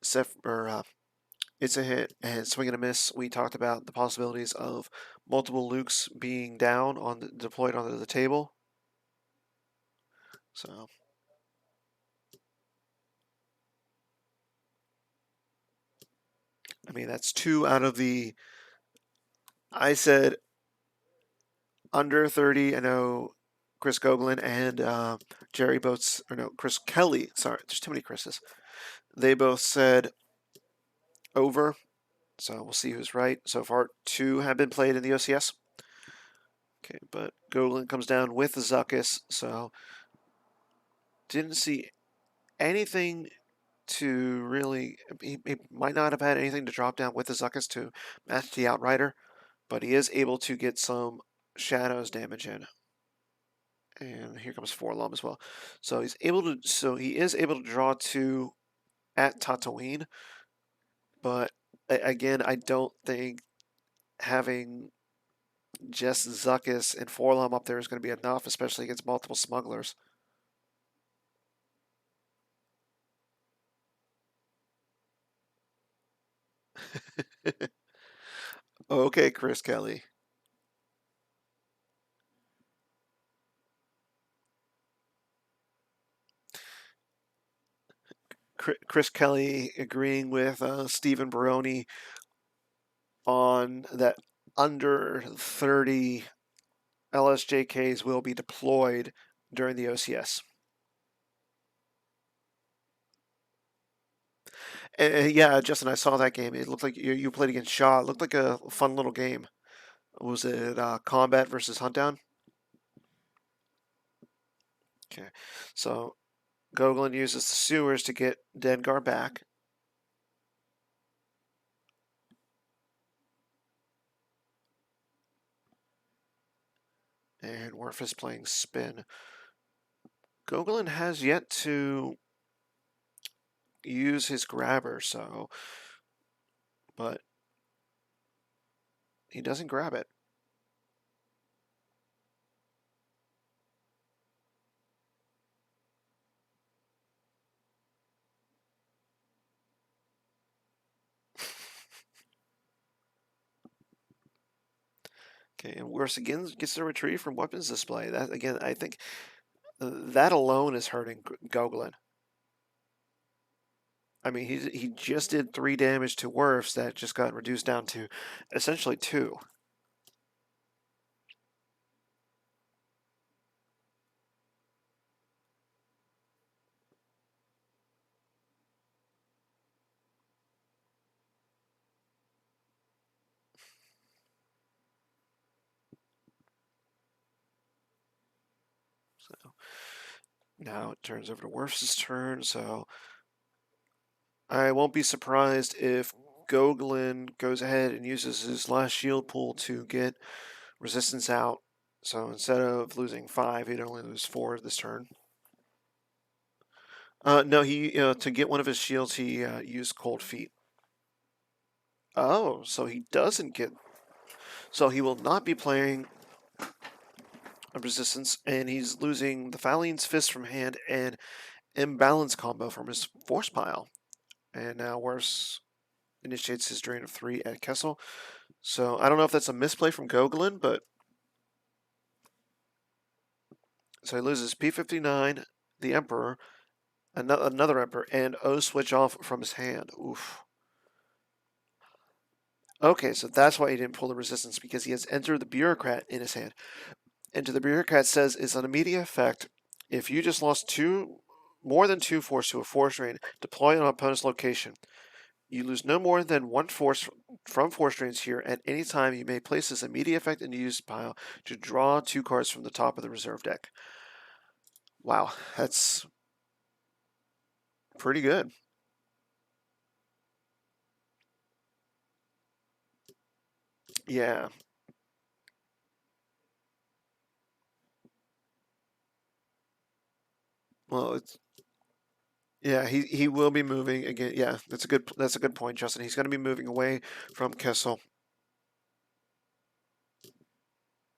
Speaker 1: It's a Hit and Swing and a Miss. We talked about the possibilities of multiple Lukes being down deployed onto the table. So, I mean, that's 2 out of the. I said under 30. I know Chris Gogolen and Jerry both, or no, Chris Kelly. Sorry, there's too many Chris's. They both said over. So we'll see who's right. So far, 2 have been played in the OCS. Okay, but Gogolen comes down with the Zuckuss, so didn't see anything to really. He might not have had anything to drop down with the Zuckuss to match the Outrider, but he is able to get some Shadows damage in. And here comes Forlom as well. So he is able to draw 2 at Tatooine, but again, I don't think having just Zuckuss and Forlom up there is going to be enough, especially against multiple smugglers. Okay, Chris Kelly. Chris Kelly agreeing with Stephen Baroni on that under 30 LSJKs will be deployed during the OCS. Yeah, Justin, I saw that game. It looked like you played against Shaw. It looked like a fun little game. Was it combat versus huntdown? Okay, so Gogolen uses the sewers to get Dengar back. And Wirfs is playing spin. Gogolen has yet to use his grabber, but he doesn't grab it. Okay, and Wirfs again gets a retrieve from weapons display. That again, I think that alone is hurting Gogolen. I mean, he just did 3 damage to Wirfs that just got reduced down to essentially 2. So now it turns over to Wirfs' turn. So I won't be surprised if Gogolen goes ahead and uses his last shield pool to get resistance out. So instead of losing 5, he'd only lose 4 this turn. No, he to get one of his shields, he used Cold Feet. Oh, so he doesn't get. So he will not be playing a resistance, and he's losing the Faline's Fist from hand and Imbalance combo from his Force Pile. And now Wirfs initiates his drain of 3 at Kessel. So I don't know if that's a misplay from Gogolen, but so he loses P59, the Emperor, another Emperor, and O switch off from his hand. Oof. Okay, so that's why he didn't pull the resistance, because he has Enter the Bureaucrat in his hand. Enter the Bureaucrat says is an immediate effect. If you just lost more than 2 force to a force drain, deploy on an opponent's location. You lose no more than 1 force from force drains here. At any time, you may place this immediate effect in the use pile to draw 2 cards from the top of the reserve deck. Wow, that's pretty good. Yeah. Well, it's yeah, he will be moving again. Yeah, that's a good point, Justin. He's going to be moving away from Kessel.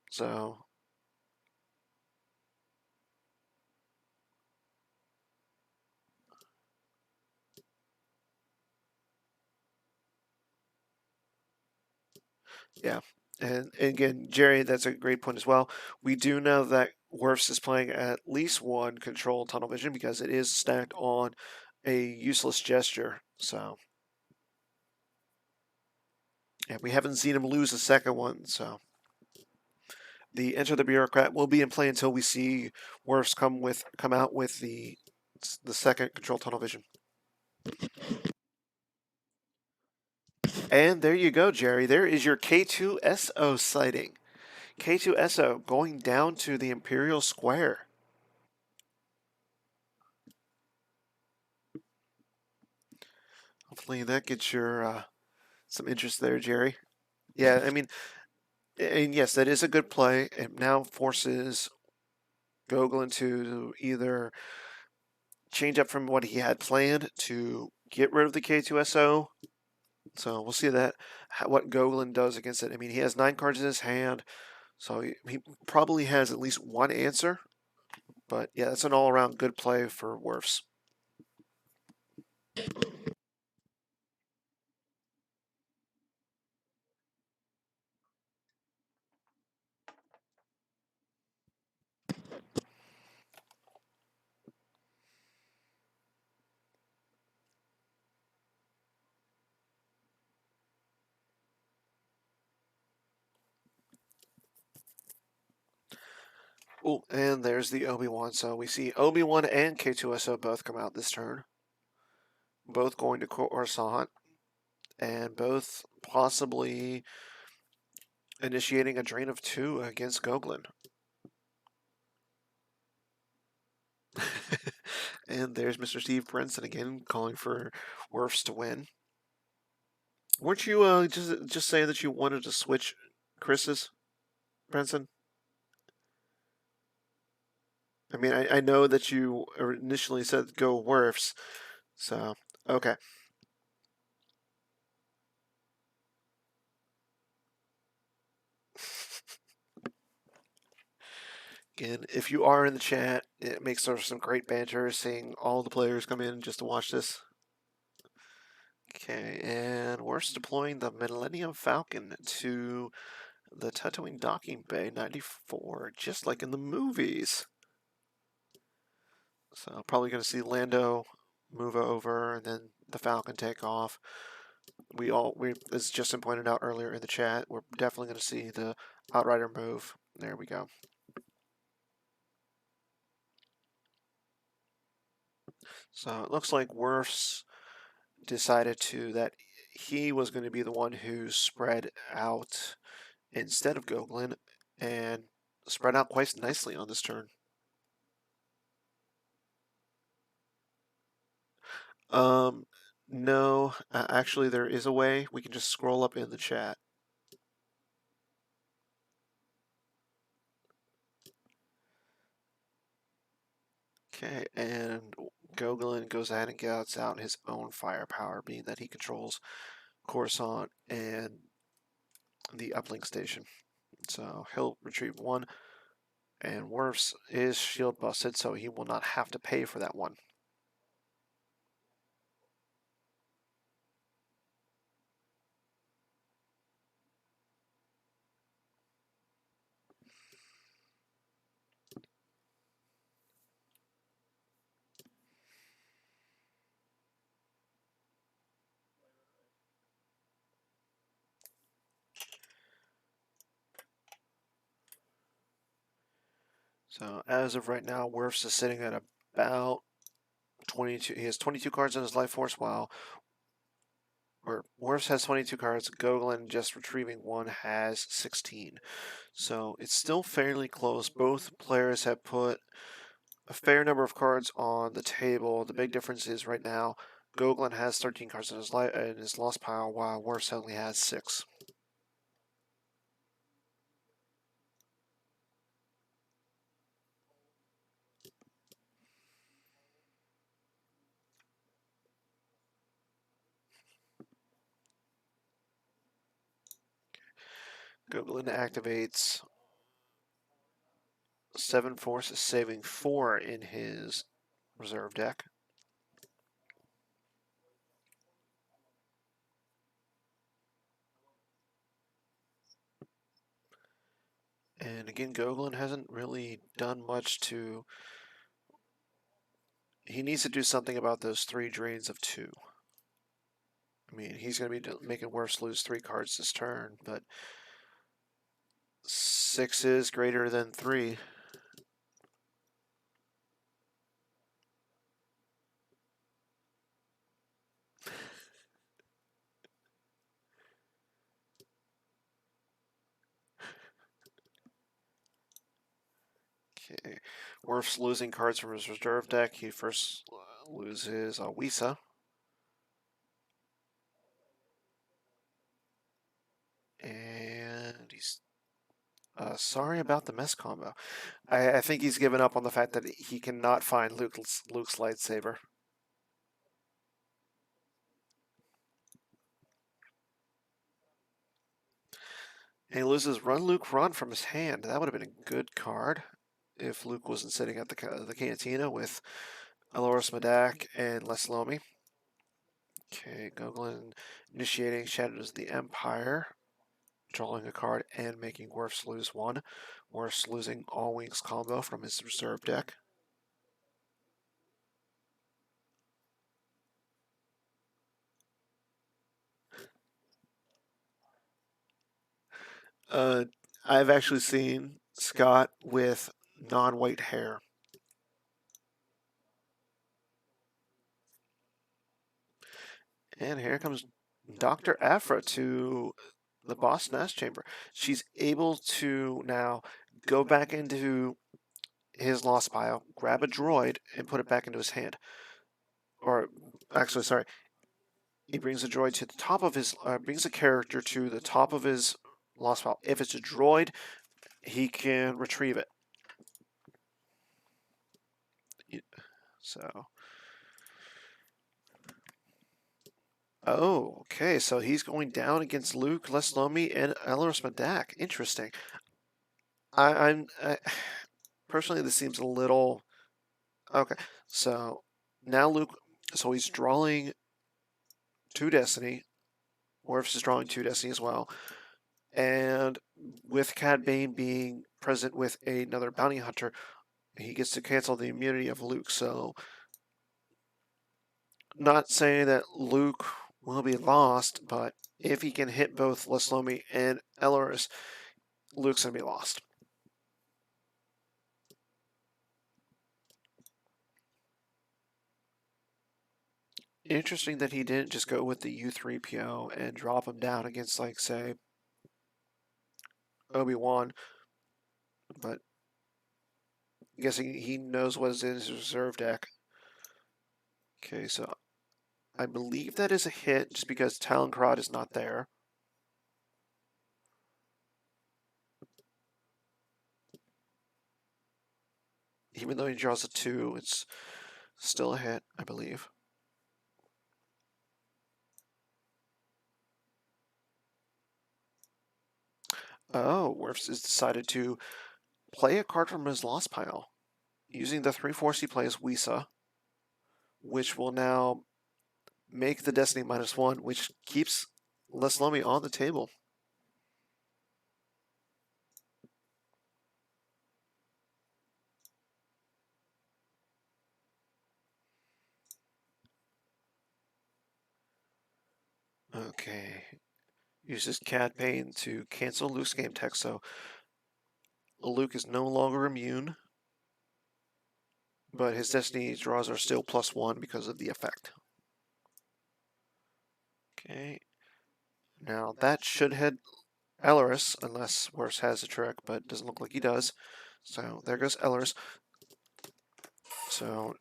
Speaker 1: So, yeah. And again, Jerry, that's a great point as well. We do know that Wirfs is playing at least 1 control tunnel vision because it is stacked on a useless gesture. So, yeah, we haven't seen him lose a second one. So, the Enter the Bureaucrat will be in play until we see Wirfs come out with the second control tunnel vision. And there you go, Jerry. There is your K2SO sighting. K2SO going down to the Imperial Square. Hopefully that gets your some interest there, Jerry. Yeah, I mean, and yes, that is a good play. It now forces Gogolen to either change up from what he had planned to get rid of the K2SO. So we'll see what Gogolen does against it. I mean, he has 9 cards in his hand, so he probably has at least one answer. But yeah, that's an all-around good play for Wirfs. Oh, and there's the Obi-Wan. So we see Obi-Wan and K2SO both come out this turn. Both going to Coruscant. And both possibly initiating a drain of 2 against Gogolen. And there's Mr. Steve Brinson again calling for Wirfs to win. Weren't you just saying that you wanted to switch Chris's, Brinson? I mean, I know that you initially said go Wirfs, so okay. Again, if you are in the chat, it makes for some great banter seeing all the players come in just to watch this. Okay, and we're deploying the Millennium Falcon to the Tatooine Docking Bay 94, just like in the movies. So probably going to see Lando move over and then the Falcon take off. As Justin pointed out earlier in the chat, we're definitely going to see the Outrider move. There we go. So it looks like Wirfs decided that he was going to be the one who spread out instead of Gogolen and spread out quite nicely on this turn. No, actually there is a way. We can just scroll up in the chat. Okay, and Gogolen goes ahead and gets out his own firepower, being that he controls Coruscant and the uplink station. So he'll retrieve 1, and Wirfs is shield busted, so he will not have to pay for that 1. So as of right now, Wirfs is sitting at about 22. He has 22 cards in his life force, while Wirfs has 22 cards. Gogolen, just retrieving 1, has 16. So it's still fairly close. Both players have put a fair number of cards on the table. The big difference is right now, Gogolen has 13 cards in his lost pile, while Wirfs only has 6. Gogolen activates 7 Force, saving 4 in his reserve deck. And again, Gogolen hasn't really done much to... He needs to do something about those 3 drains of 2. I mean, he's going to be making Wirfs lose 3 cards this turn, but 6 is greater than 3. Okay, Wirfs losing cards from his reserve deck. He first loses Wisa. And he's sorry about the mess combo. I think he's given up on the fact that he cannot find Luke's lightsaber. And he loses Run Luke Run from his hand. That would have been a good card if Luke wasn't sitting at the cantina with Aloris Medak and Les Lomi. Okay, Gogolen initiating Shadows of the Empire, drawing a card and making Wirfs lose 1. Wirfs losing All Wings combo from his reserve deck. I've actually seen Scott with non-white hair. And here comes Dr. Aphra to the Boss Nash Chamber. She's able to now go back into his lost pile, grab a droid, and put it back into his hand. Or, actually, sorry. He brings a droid to the top of his, brings a character to the top of his lost pile. If it's a droid, he can retrieve it. So, oh, okay. So he's going down against Luke, Leslomi, and Elros Madak. Interesting. I personally, this seems a little okay. So now Luke, so he's drawing 2 Destiny. Wirfs is drawing 2 Destiny as well, and with Cad Bane being present with another bounty hunter, he gets to cancel the immunity of Luke. So, not saying that Luke will be lost, but if he can hit both Leslomi and Elros, Luke's gonna be lost. Interesting that he didn't just go with the U3PO and drop him down against, like, say, Obi-Wan, but I'm guessing he knows what is in his reserve deck. Okay, so I believe that is a hit just because Talonkrod is not there. Even though he draws a 2, it's still a hit, I believe. Oh, Wirfs has decided to play a card from his lost pile. Using the 3/4 he plays Wisa, which will now make the Destiny -1, which keeps Leslomi on the table. Okay. Uses Cad Bane to cancel Luke's game tech, so Luke is no longer immune, but his Destiny draws are still +1 because of the effect. Okay. Now that should hit Elros, unless Wirfs has a trick, but it doesn't look like he does. So there goes Elros. So,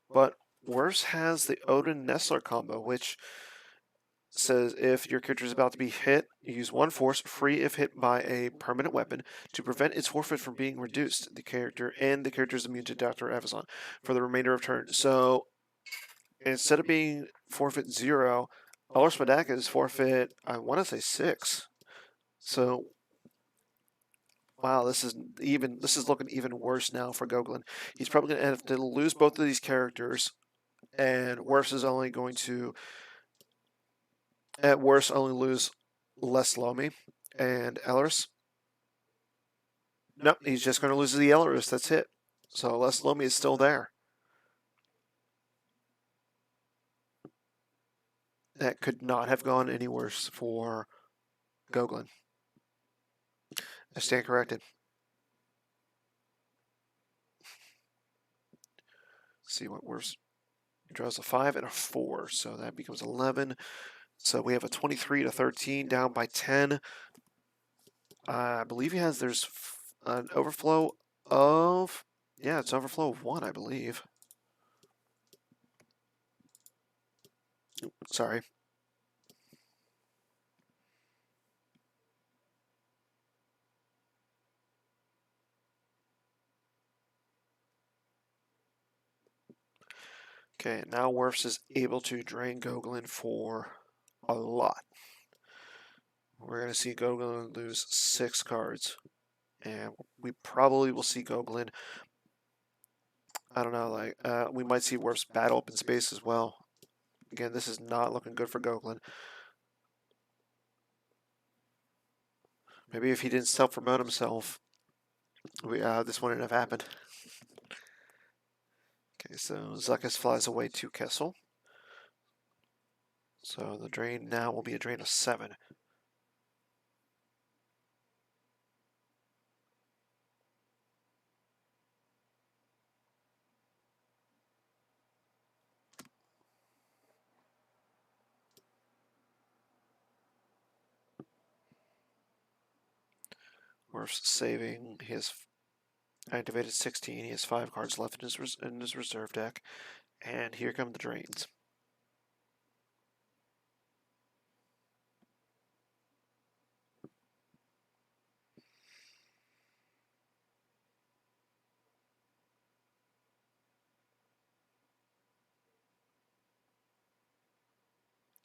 Speaker 1: but Wirfs has the Odin Nestler combo, which says if your character is about to be hit, you use 1 force, free if hit by a permanent weapon, to prevent its forfeit from being reduced. The character is immune to Dr. Evazan for the remainder of turn. So instead of being forfeit 0, Elros Madaka is forfeit, I want to say 6. So wow, this is looking even worse now for Gogolen. He's probably going to have to lose both of these characters, and Wirfs is only going to, at worst, only lose Leslomi and Elros. Nope, he's just going to lose the Elros. That's it. So Leslomi is still there. That could not have gone any worse for Gogolen. I stand corrected. Let's see what Wirfs. He draws a 5 and a 4, so that becomes 11. So we have a 23 to 13, down by 10. I believe there's an overflow of, yeah, it's overflow of 1, I believe. Sorry. Okay, now Wirfs is able to drain Gogolen for a lot. We're going to see Gogolen lose 6 cards. And we probably will see Gogolen, I don't know, like, we might see Wirfs battle up in space as well. Again, this is not looking good for Gogolen. Maybe if he didn't self-promote himself, this wouldn't have happened. Okay, so Zuckus flies away to Kessel. So the drain now will be a drain of 7. Wirfs saving. He has activated 16. He has 5 cards left in his reserve deck. And here come the drains.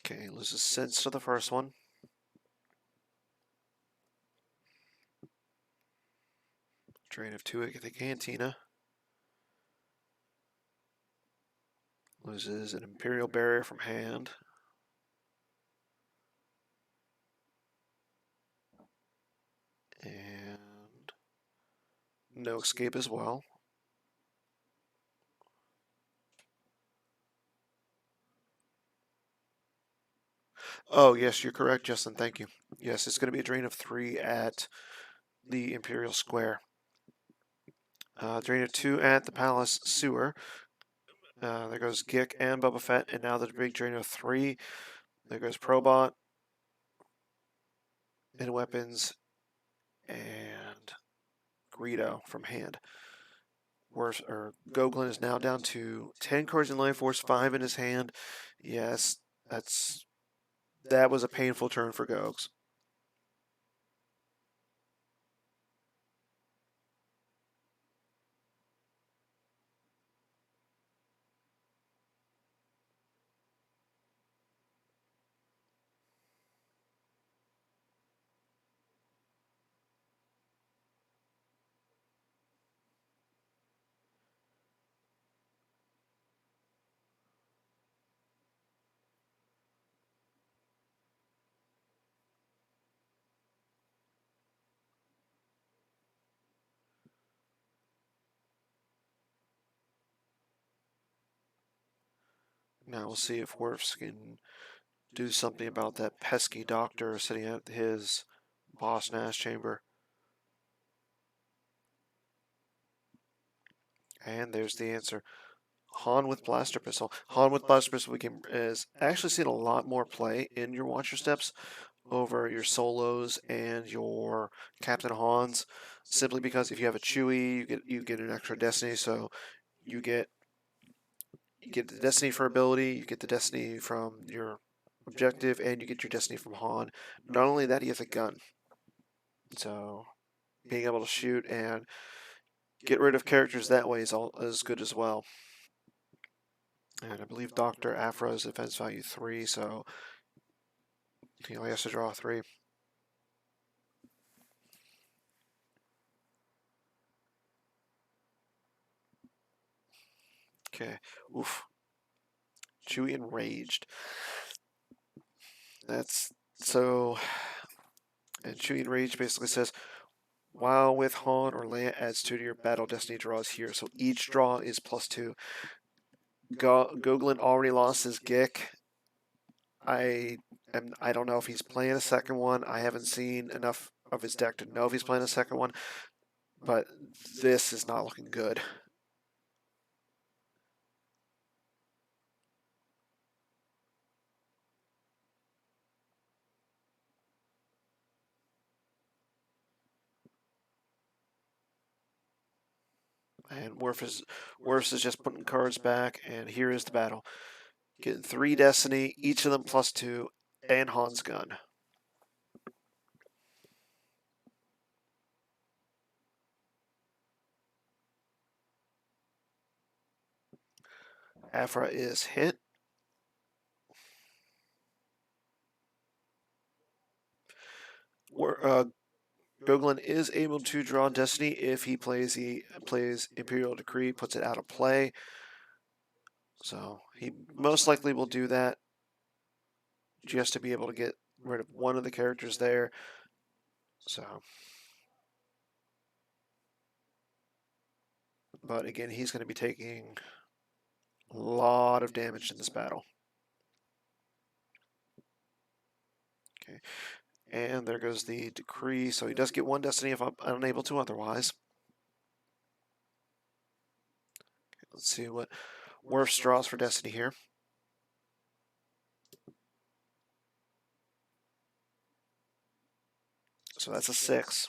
Speaker 1: Okay, loses sense to the first one. Drain of 2 at the Cantina. Loses an Imperial Barrier from hand. And no escape as well. Oh, yes, you're correct, Justin. Thank you. Yes, it's going to be a drain of 3 at the Imperial Square. Drain of 2 at the Palace Sewer. There goes Gick and Boba Fett, and now the big drain of 3. There goes Probot and weapons, and Greedo from hand. Gogolen is now down to 10 cards in Life Force, 5 in his hand. Yes, that was a painful turn for Gogs. Now we'll see if Wirfs can do something about that pesky doctor sitting at his Boss Nash chamber. And there's the answer. Han with Blaster Pistol. Han with Blaster Pistol is actually seeing a lot more play in your Watcher Steps over your Solos and your Captain Hans, simply because if you have a Chewie, you get an extra Destiny, so you get the Destiny for ability, you get the Destiny from your objective, and you get your Destiny from Han. Not only that, he has a gun. So being able to shoot and get rid of characters that way is good as well. And I believe Dr. Afra is defense value 3, so he only has to draw 3. Okay. Oof. Chewie enraged. That's so. And Chewie enraged basically says, while with Han or Leia adds 2 to your battle destiny draws here. So each draw is +2. Gogolen already lost his Gick. I don't know if he's playing a second one. I haven't seen enough of his deck to know if he's playing a second one. But this is not looking good. And Wirfs is just putting cards back, and here is the battle. Getting 3 Destiny, each of them +2, and Han's gun. Afra is hit. Gogolen is able to draw Destiny if he plays Imperial Decree, puts it out of play. So he most likely will do that just to be able to get rid of one of the characters there. So, but again, he's going to be taking a lot of damage in this battle. Okay, and there goes the Decree. So he does get 1 Destiny if I'm unable to otherwise. Okay, let's see what Wirfs draws for Destiny here. So that's a 6.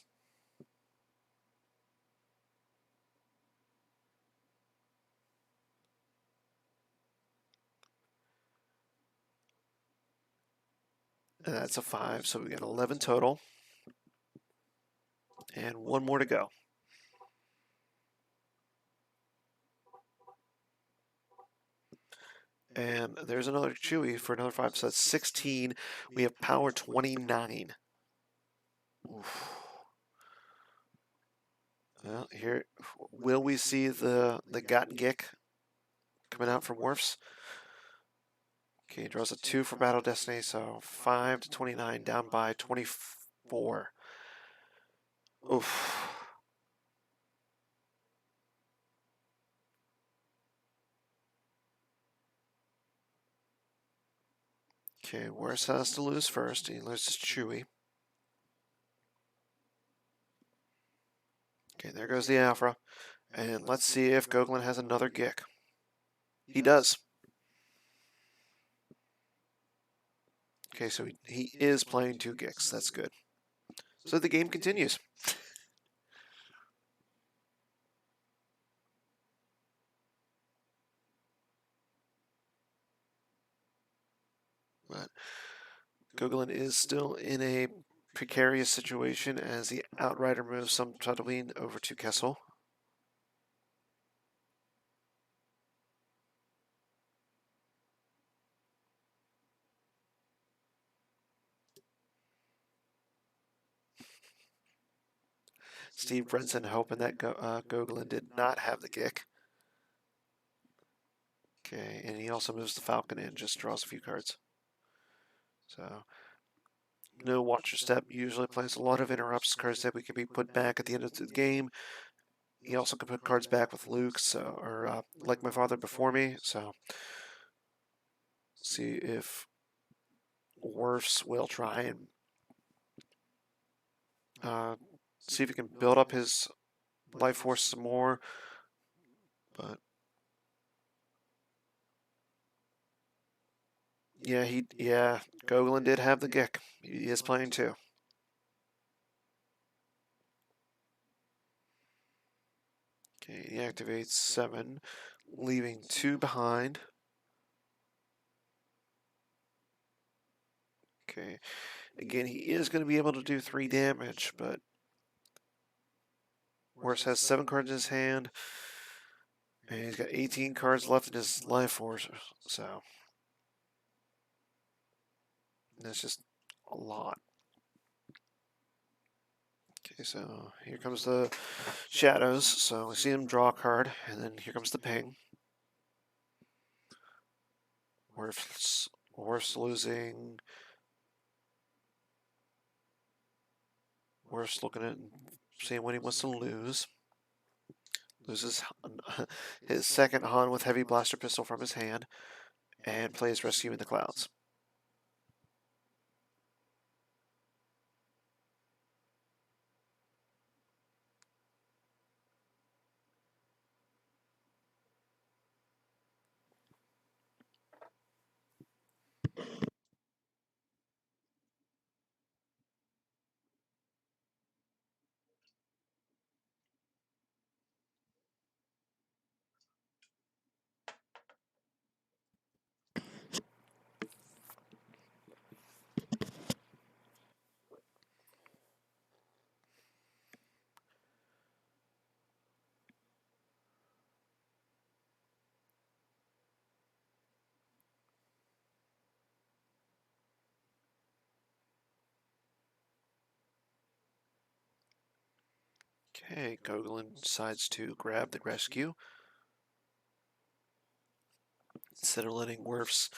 Speaker 1: And that's a 5, so we got 11 total. And one more to go. And there's another Chewy for another 5, so that's 16. We have power 29. Oof. Well, here, will we see the Got Gick coming out from Wirfs? Okay, he draws a 2 for Battle Destiny, so 5 to 29, down by 24. Oof. Okay, Wirfs has to lose first. He loses Chewy. Okay, there goes the Afra. And let's see if Gogolen has another Gick. He does. Okay, so he is playing 2 Gicks. That's good. So the game continues. But Gogolen is still in a precarious situation as the Outrider moves some Tatooine over to Kessel. Steve Brinson hoping that Gogolen did not have the Gick. Okay, and he also moves the Falcon in, just draws a few cards. So, no Watcher Step usually plays a lot of interrupts, cards that we can be put back at the end of the game. He also can put cards back with Luke, so, or like my father before me, so see if Wirfs will try and see if he can build up his life force some more, but yeah, Gogolen did have the Gick. He is playing too. Okay, he activates 7, leaving 2 behind. Okay, again, he is going to be able to do 3 damage, but Wirfs has 7 cards in his hand, and he's got 18 cards left in his life force, so that's just a lot. Okay, so here comes the shadows, so we see him draw a card, and then here comes the ping. Wirfs losing. Wirfs looking at seeing when he wants to lose. Loses his second Han with heavy blaster pistol from his hand, and plays Rescue in the Clouds. Okay, Gogolen decides to grab the Rescue. Instead of letting Wirfs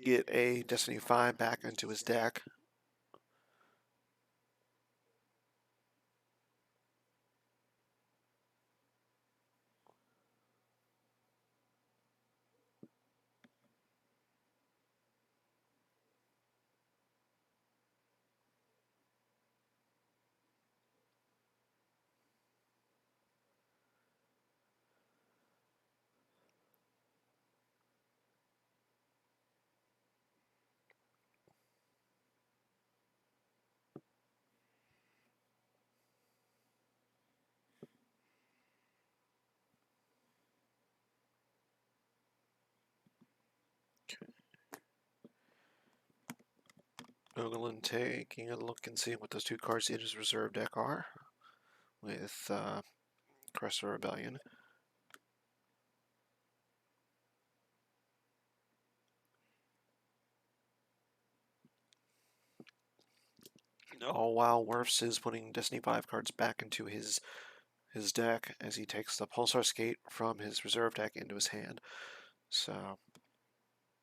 Speaker 1: get a Destiny 5 back into his deck. Gogolen taking a look and seeing what those two cards in his reserve deck are with Crest of Rebellion. Oh wow, Wirfs is putting Destiny 5 cards back into his deck as he takes the Pulsar Skate from his reserve deck into his hand. So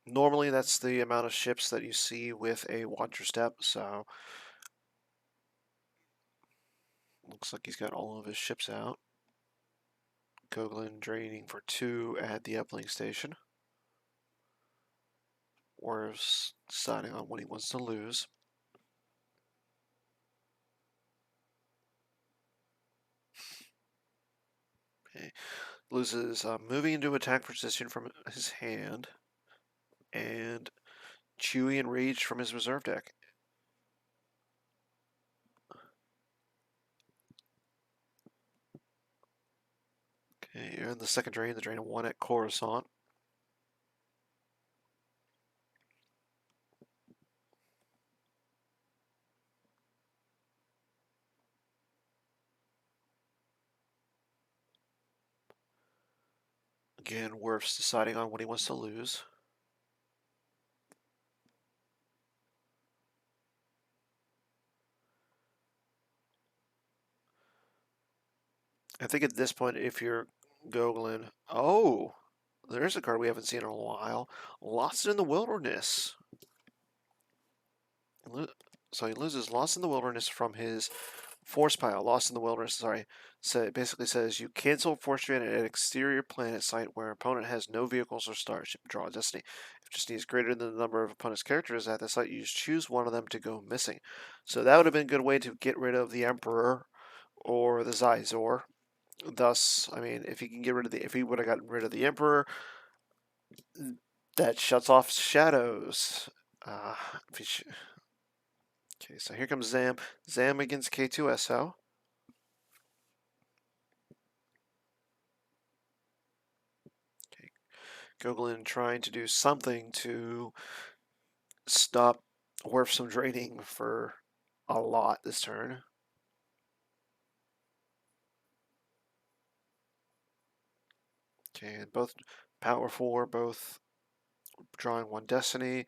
Speaker 1: normally that's the amount of ships that you see with a Watcher Step, so looks like he's got all of his ships out. Gogolen draining for 2 at the uplink station. Wirfs deciding on what he wants to lose. Okay. Loses moving into attack position from his hand and Chewy and Rage from his reserve deck. Okay, and the second drain, the drain of 1 at Coruscant. Again, Wirfs deciding on what he wants to lose. I think at this point, if you're Gogolen, oh, there's a card we haven't seen in a while. Lost in the Wilderness. So he loses Lost in the Wilderness from his Force Pile. Lost in the Wilderness, sorry. So it basically says you cancel Force Strand at an exterior planet site where opponent has no vehicles or starship. Draw a Destiny. If Destiny is greater than the number of opponent's characters at the site, you choose one of them to go missing. So that would have been a good way to get rid of the Emperor or the Zizor. Thus, I mean, if he can get rid of if he would have gotten rid of the Emperor, that shuts off shadows. Okay, so here comes Zam. Zam against K2SO. Okay, Gogolen trying to do something to stop Wirfs from draining for a lot this turn. Okay, both Power 4, both drawing 1 Destiny.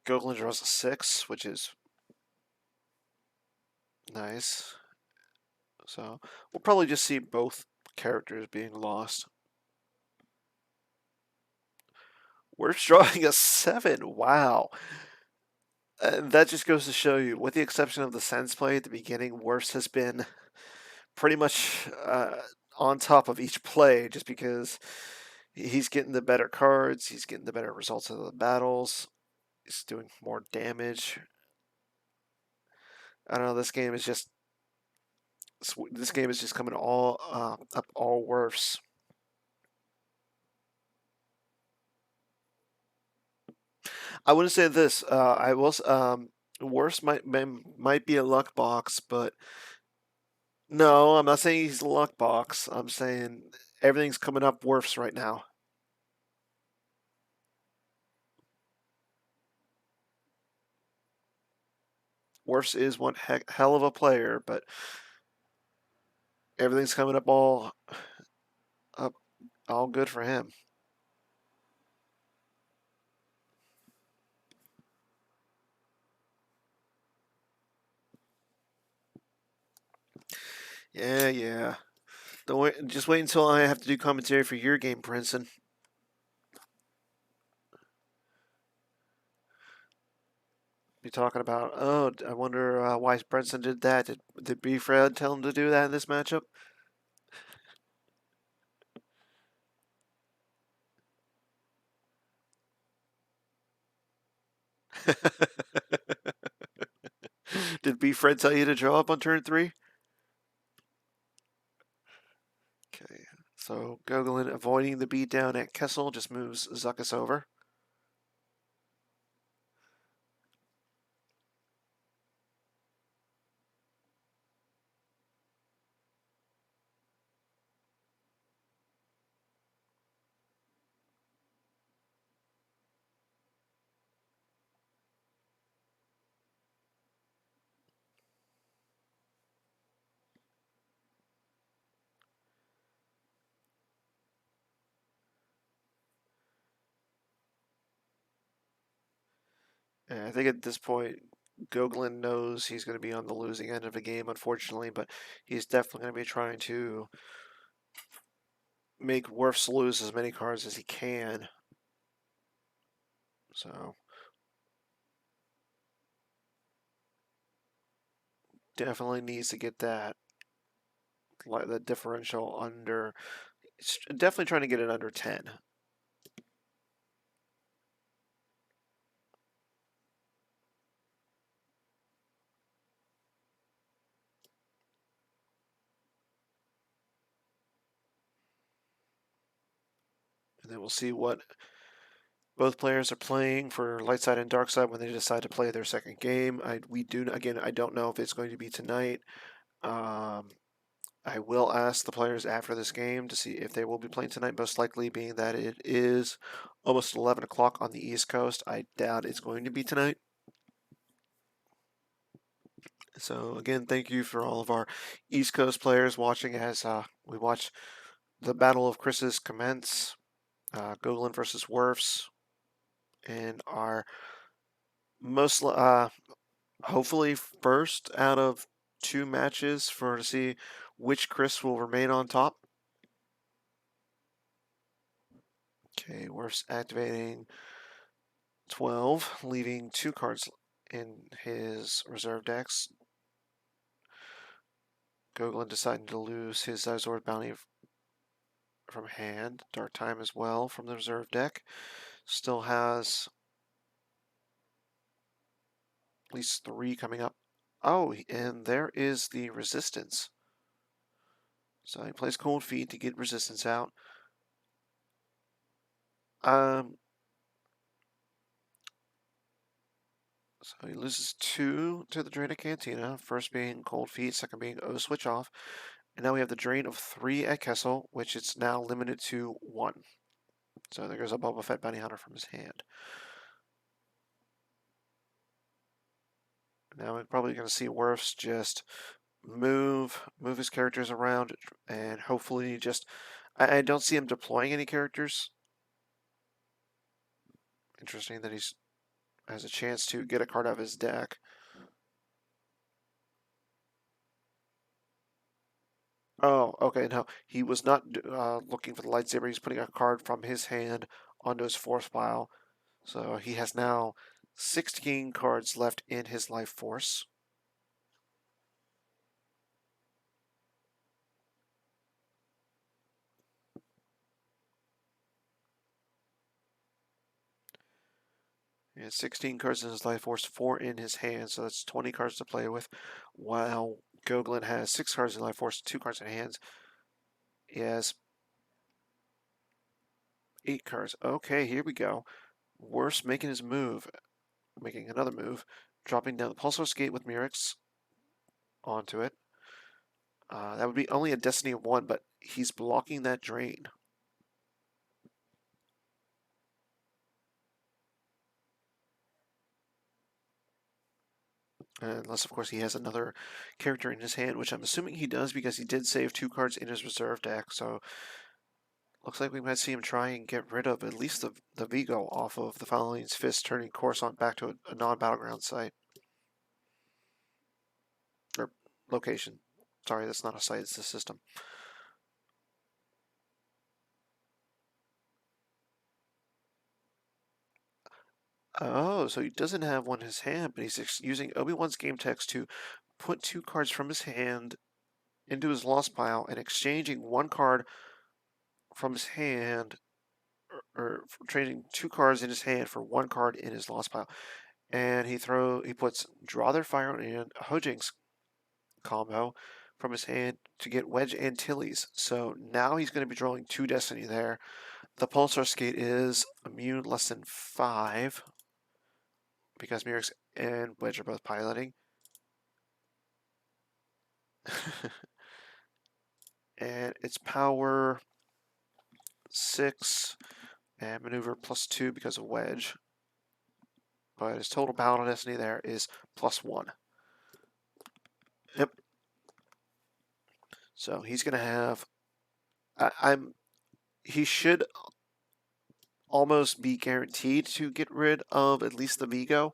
Speaker 1: Gogolen draws a 6, which is nice. So we'll probably just see both characters being lost. Wirfs drawing a 7. Wow. That just goes to show you, with the exception of the Sense play at the beginning, Wirfs has been pretty much on top of each play just because he's getting the better cards, he's getting the better results of the battles, he's doing more damage. I don't know, this game is just coming all up all Wirfs. I wouldn't say this. I will. Wirfs might be a luck box, but no, I'm not saying he's a luck box. I'm saying everything's coming up Wirfs right now. Wirfs is one hell of a player, but everything's coming up all good for him. Yeah, yeah. Don't wait. Just wait until I have to do commentary for your game, Princeton. Be talking about. Oh, I wonder why Princeton did that. Did B. Fred tell him to do that in this matchup? Did B. Fred tell you to draw up on turn 3? Okay. So Gogolen avoiding the beatdown at Kessel just moves Zuckus over. And I think at this point, Gogolen knows he's going to be on the losing end of the game, unfortunately, but he's definitely going to be trying to make Wirfs lose as many cards as he can. So definitely needs to get that differential under. Definitely trying to get it under 10. And then we'll see what both players are playing for light side and dark side when they decide to play their second game. I don't know if it's going to be tonight. I will ask the players after this game to see if they will be playing tonight, most likely being that it is almost 11 o'clock on the East Coast. I doubt it's going to be tonight. So, again, thank you for all of our East Coast players watching as we watch the Battle of Chris's commence. Gogolen versus Wirfs. And our most, hopefully, first out of 2 matches to see which Chris will remain on top. Okay, Wirfs activating 12, leaving 2 cards in his reserve decks. Gogolen deciding to lose his Zord Bounty from hand. Dark Time as well from the reserve deck. Still has at least 3 coming up. Oh, and there is the resistance. So he plays Cold Feet to get resistance out. So he loses 2 to the Drain of Cantina, first being Cold Feet, second being O Switch Off. And now we have the drain of 3 at Kessel, which it's now limited to 1. So there goes a Boba Fett Bounty Hunter from his hand. Now we're probably going to see Wirfs just move his characters around, and hopefully just... I don't see him deploying any characters. Interesting that he has a chance to get a card out of his deck. Oh, okay, no. He was not looking for the lightsaber. He's putting a card from his hand onto his force pile. So he has now 16 cards left in his life force. He has 16 cards in his life force, 4 in his hand, so that's 20 cards to play with. While Gogolen has 6 cards in life force, 2 cards in hands. He has 8 cards. Okay, here we go. Wirfs making his move, making another move, dropping down the Pulsar Skate with Mirix onto it. That would be only a Destiny of 1, but he's blocking that drain. Unless, of course, he has another character in his hand, which I'm assuming he does because he did save 2 cards in his reserve deck. So, looks like we might see him try and get rid of at least the Vigo off of the Following's Fist, turning Coruscant back to a non-battleground site. Or location. Sorry, that's not a site, it's a system. Oh, so he doesn't have one in his hand, but he's using Obi-Wan's game text to put 2 cards from his hand into his lost pile and exchanging 1 card from his hand, or trading 2 cards in his hand for 1 card in his lost pile. And he puts Draw Their Fire and Hojing's combo from his hand to get Wedge Antilles. So now he's going to be drawing 2 Destiny there. The Pulsar Skate is immune less than 5 because Mirix and Wedge are both piloting. And it's power 6 and maneuver +2 because of Wedge. But his total battle destiny there is +1. Yep. So he's going to have... he should almost be guaranteed to get rid of at least the Vigo.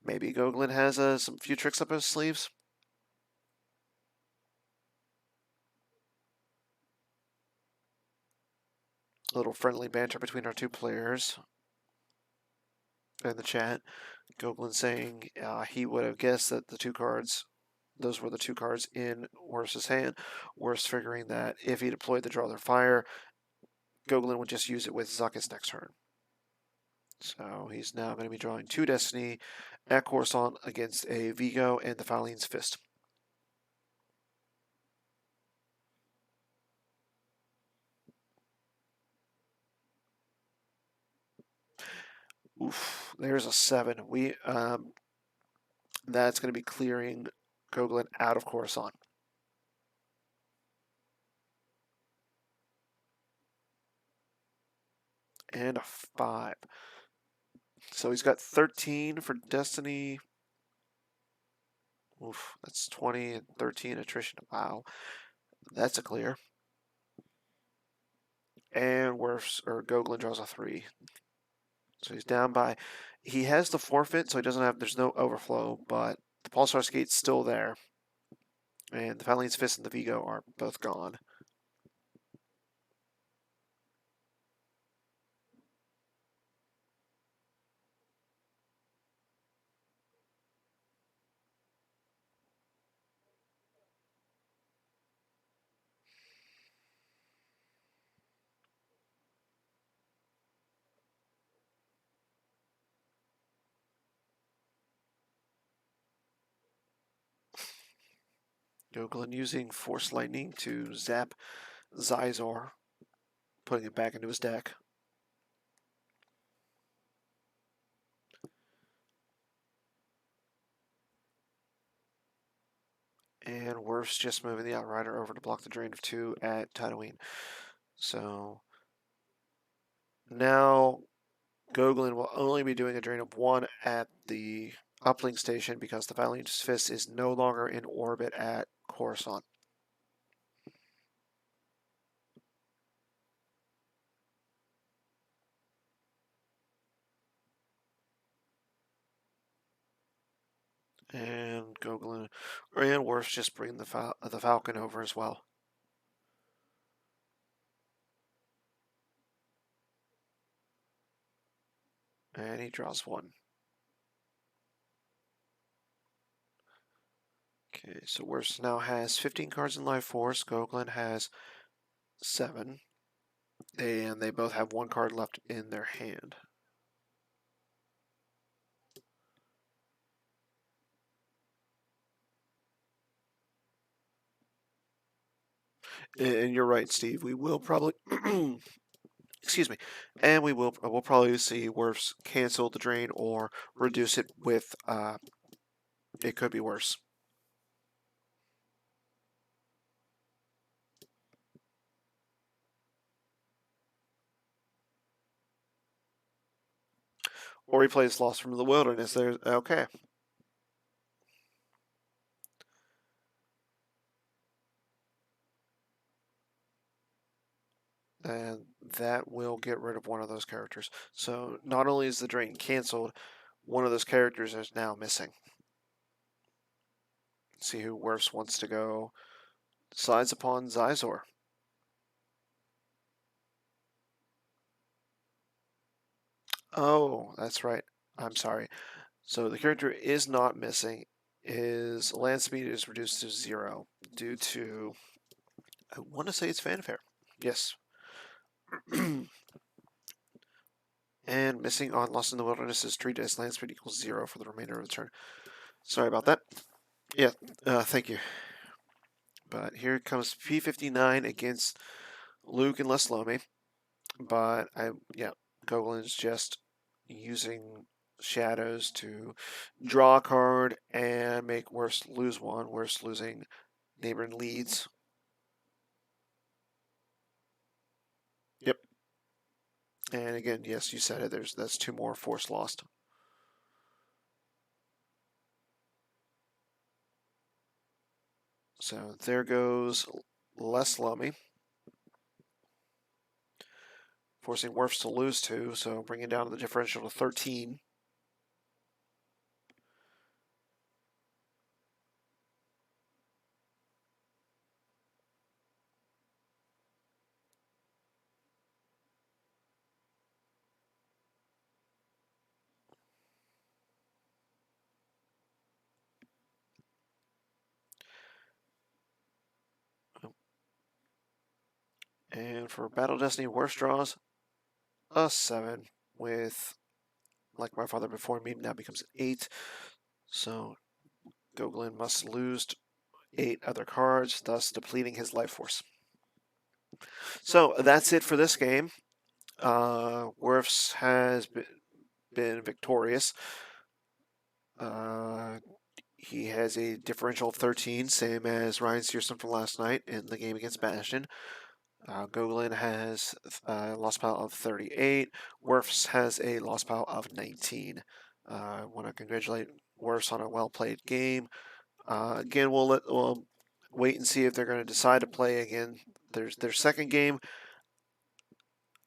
Speaker 1: Maybe Gogolen has some few tricks up his sleeves. A little friendly banter between our two players in the chat. Gogolen saying he would have guessed that those were the two cards in Wirfs' hand. Wirfs figuring that if he deployed the Draw Their Fire, Gogolen would just use it with Zuckuss next turn. So he's now going to be drawing 2 Destiny at Coruscant against a Vigo and the Faline's Fist. Oof, there's a 7. That's going to be clearing Gogolen out of Coruscant. And a 5. So he's got 13 for Destiny. Oof, that's 20 and 13 attrition. Wow, that's a clear. And Gogolen draws a 3. So he's down by. He has the forfeit, so he doesn't have. There's no overflow, but the Pulsar Skate's still there. And the Faline's Fist and the Vigo are both gone. Gogolen using Force Lightning to zap Zizor, putting it back into his deck. And Wirfs just moving the Outrider over to block the drain of 2 at Tatooine. So now Gogolen will only be doing a drain of 1 at the uplink station because the Faline's Fist is no longer in orbit at Coruscant. And Gogolen and Wirfs just bring the Falcon over as well. And he draws 1. Okay, so Wirfs now has 15 cards in Life Force. Gogolen has 7. And they both have 1 card left in their hand. And you're right, Steve. We will probably, excuse me, and we'll probably see Wirfs cancel the drain or reduce it with. It could be worse. Or he plays Lost from the Wilderness. There's okay. And that will get rid of one of those characters. So not only is the drain canceled, one of those characters is now missing. Let's see who Wirfs wants to go. Decides upon Zizor. Oh, that's right. I'm sorry. So the character is not missing. His land speed is reduced to 0 due to, I want to say it's Fanfare. Yes. And missing on Lost in the Wilderness is treated as land speed equals 0 for the remainder of the turn. Sorry about that. Yeah, thank you. But here comes P59 against Luke and Leslomi. But Gogolen is just using shadows to draw a card and make Wirfs lose 1. Wirfs losing neighboring leads. Yep. And again, yes, you said it. That's 2 more force lost. So there goes Leslomi, forcing Wirfs to lose 2, so bringing down the differential to 13. And for Battle Destiny, Wirfs draws a 7 with, like my father before me, now becomes an 8. So Gogolen must lose 8 other cards, thus depleting his life force. So that's it for this game. Wirfs has been victorious. He has a differential of 13, same as Ryan Searson from last night in the game against Bastion. Gogolen has a loss pile of 38. Wirfs has a loss pile of 19. I want to congratulate Wirfs on a well-played game. Again, we'll wait and see if they're going to decide to play again. Their second game.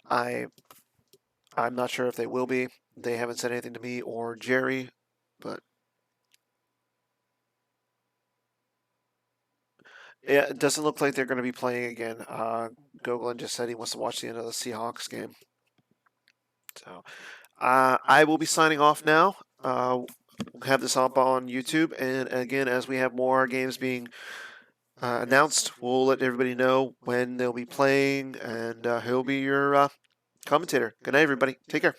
Speaker 1: I'm not sure if they will be. They haven't said anything to me or Jerry, but yeah, it doesn't look like they're going to be playing again. Gogolen just said he wants to watch the end of the Seahawks game. So I will be signing off now. Have this up on YouTube, and again, as we have more games being announced, we'll let everybody know when they'll be playing, and he'll be your commentator. Good night, everybody. Take care.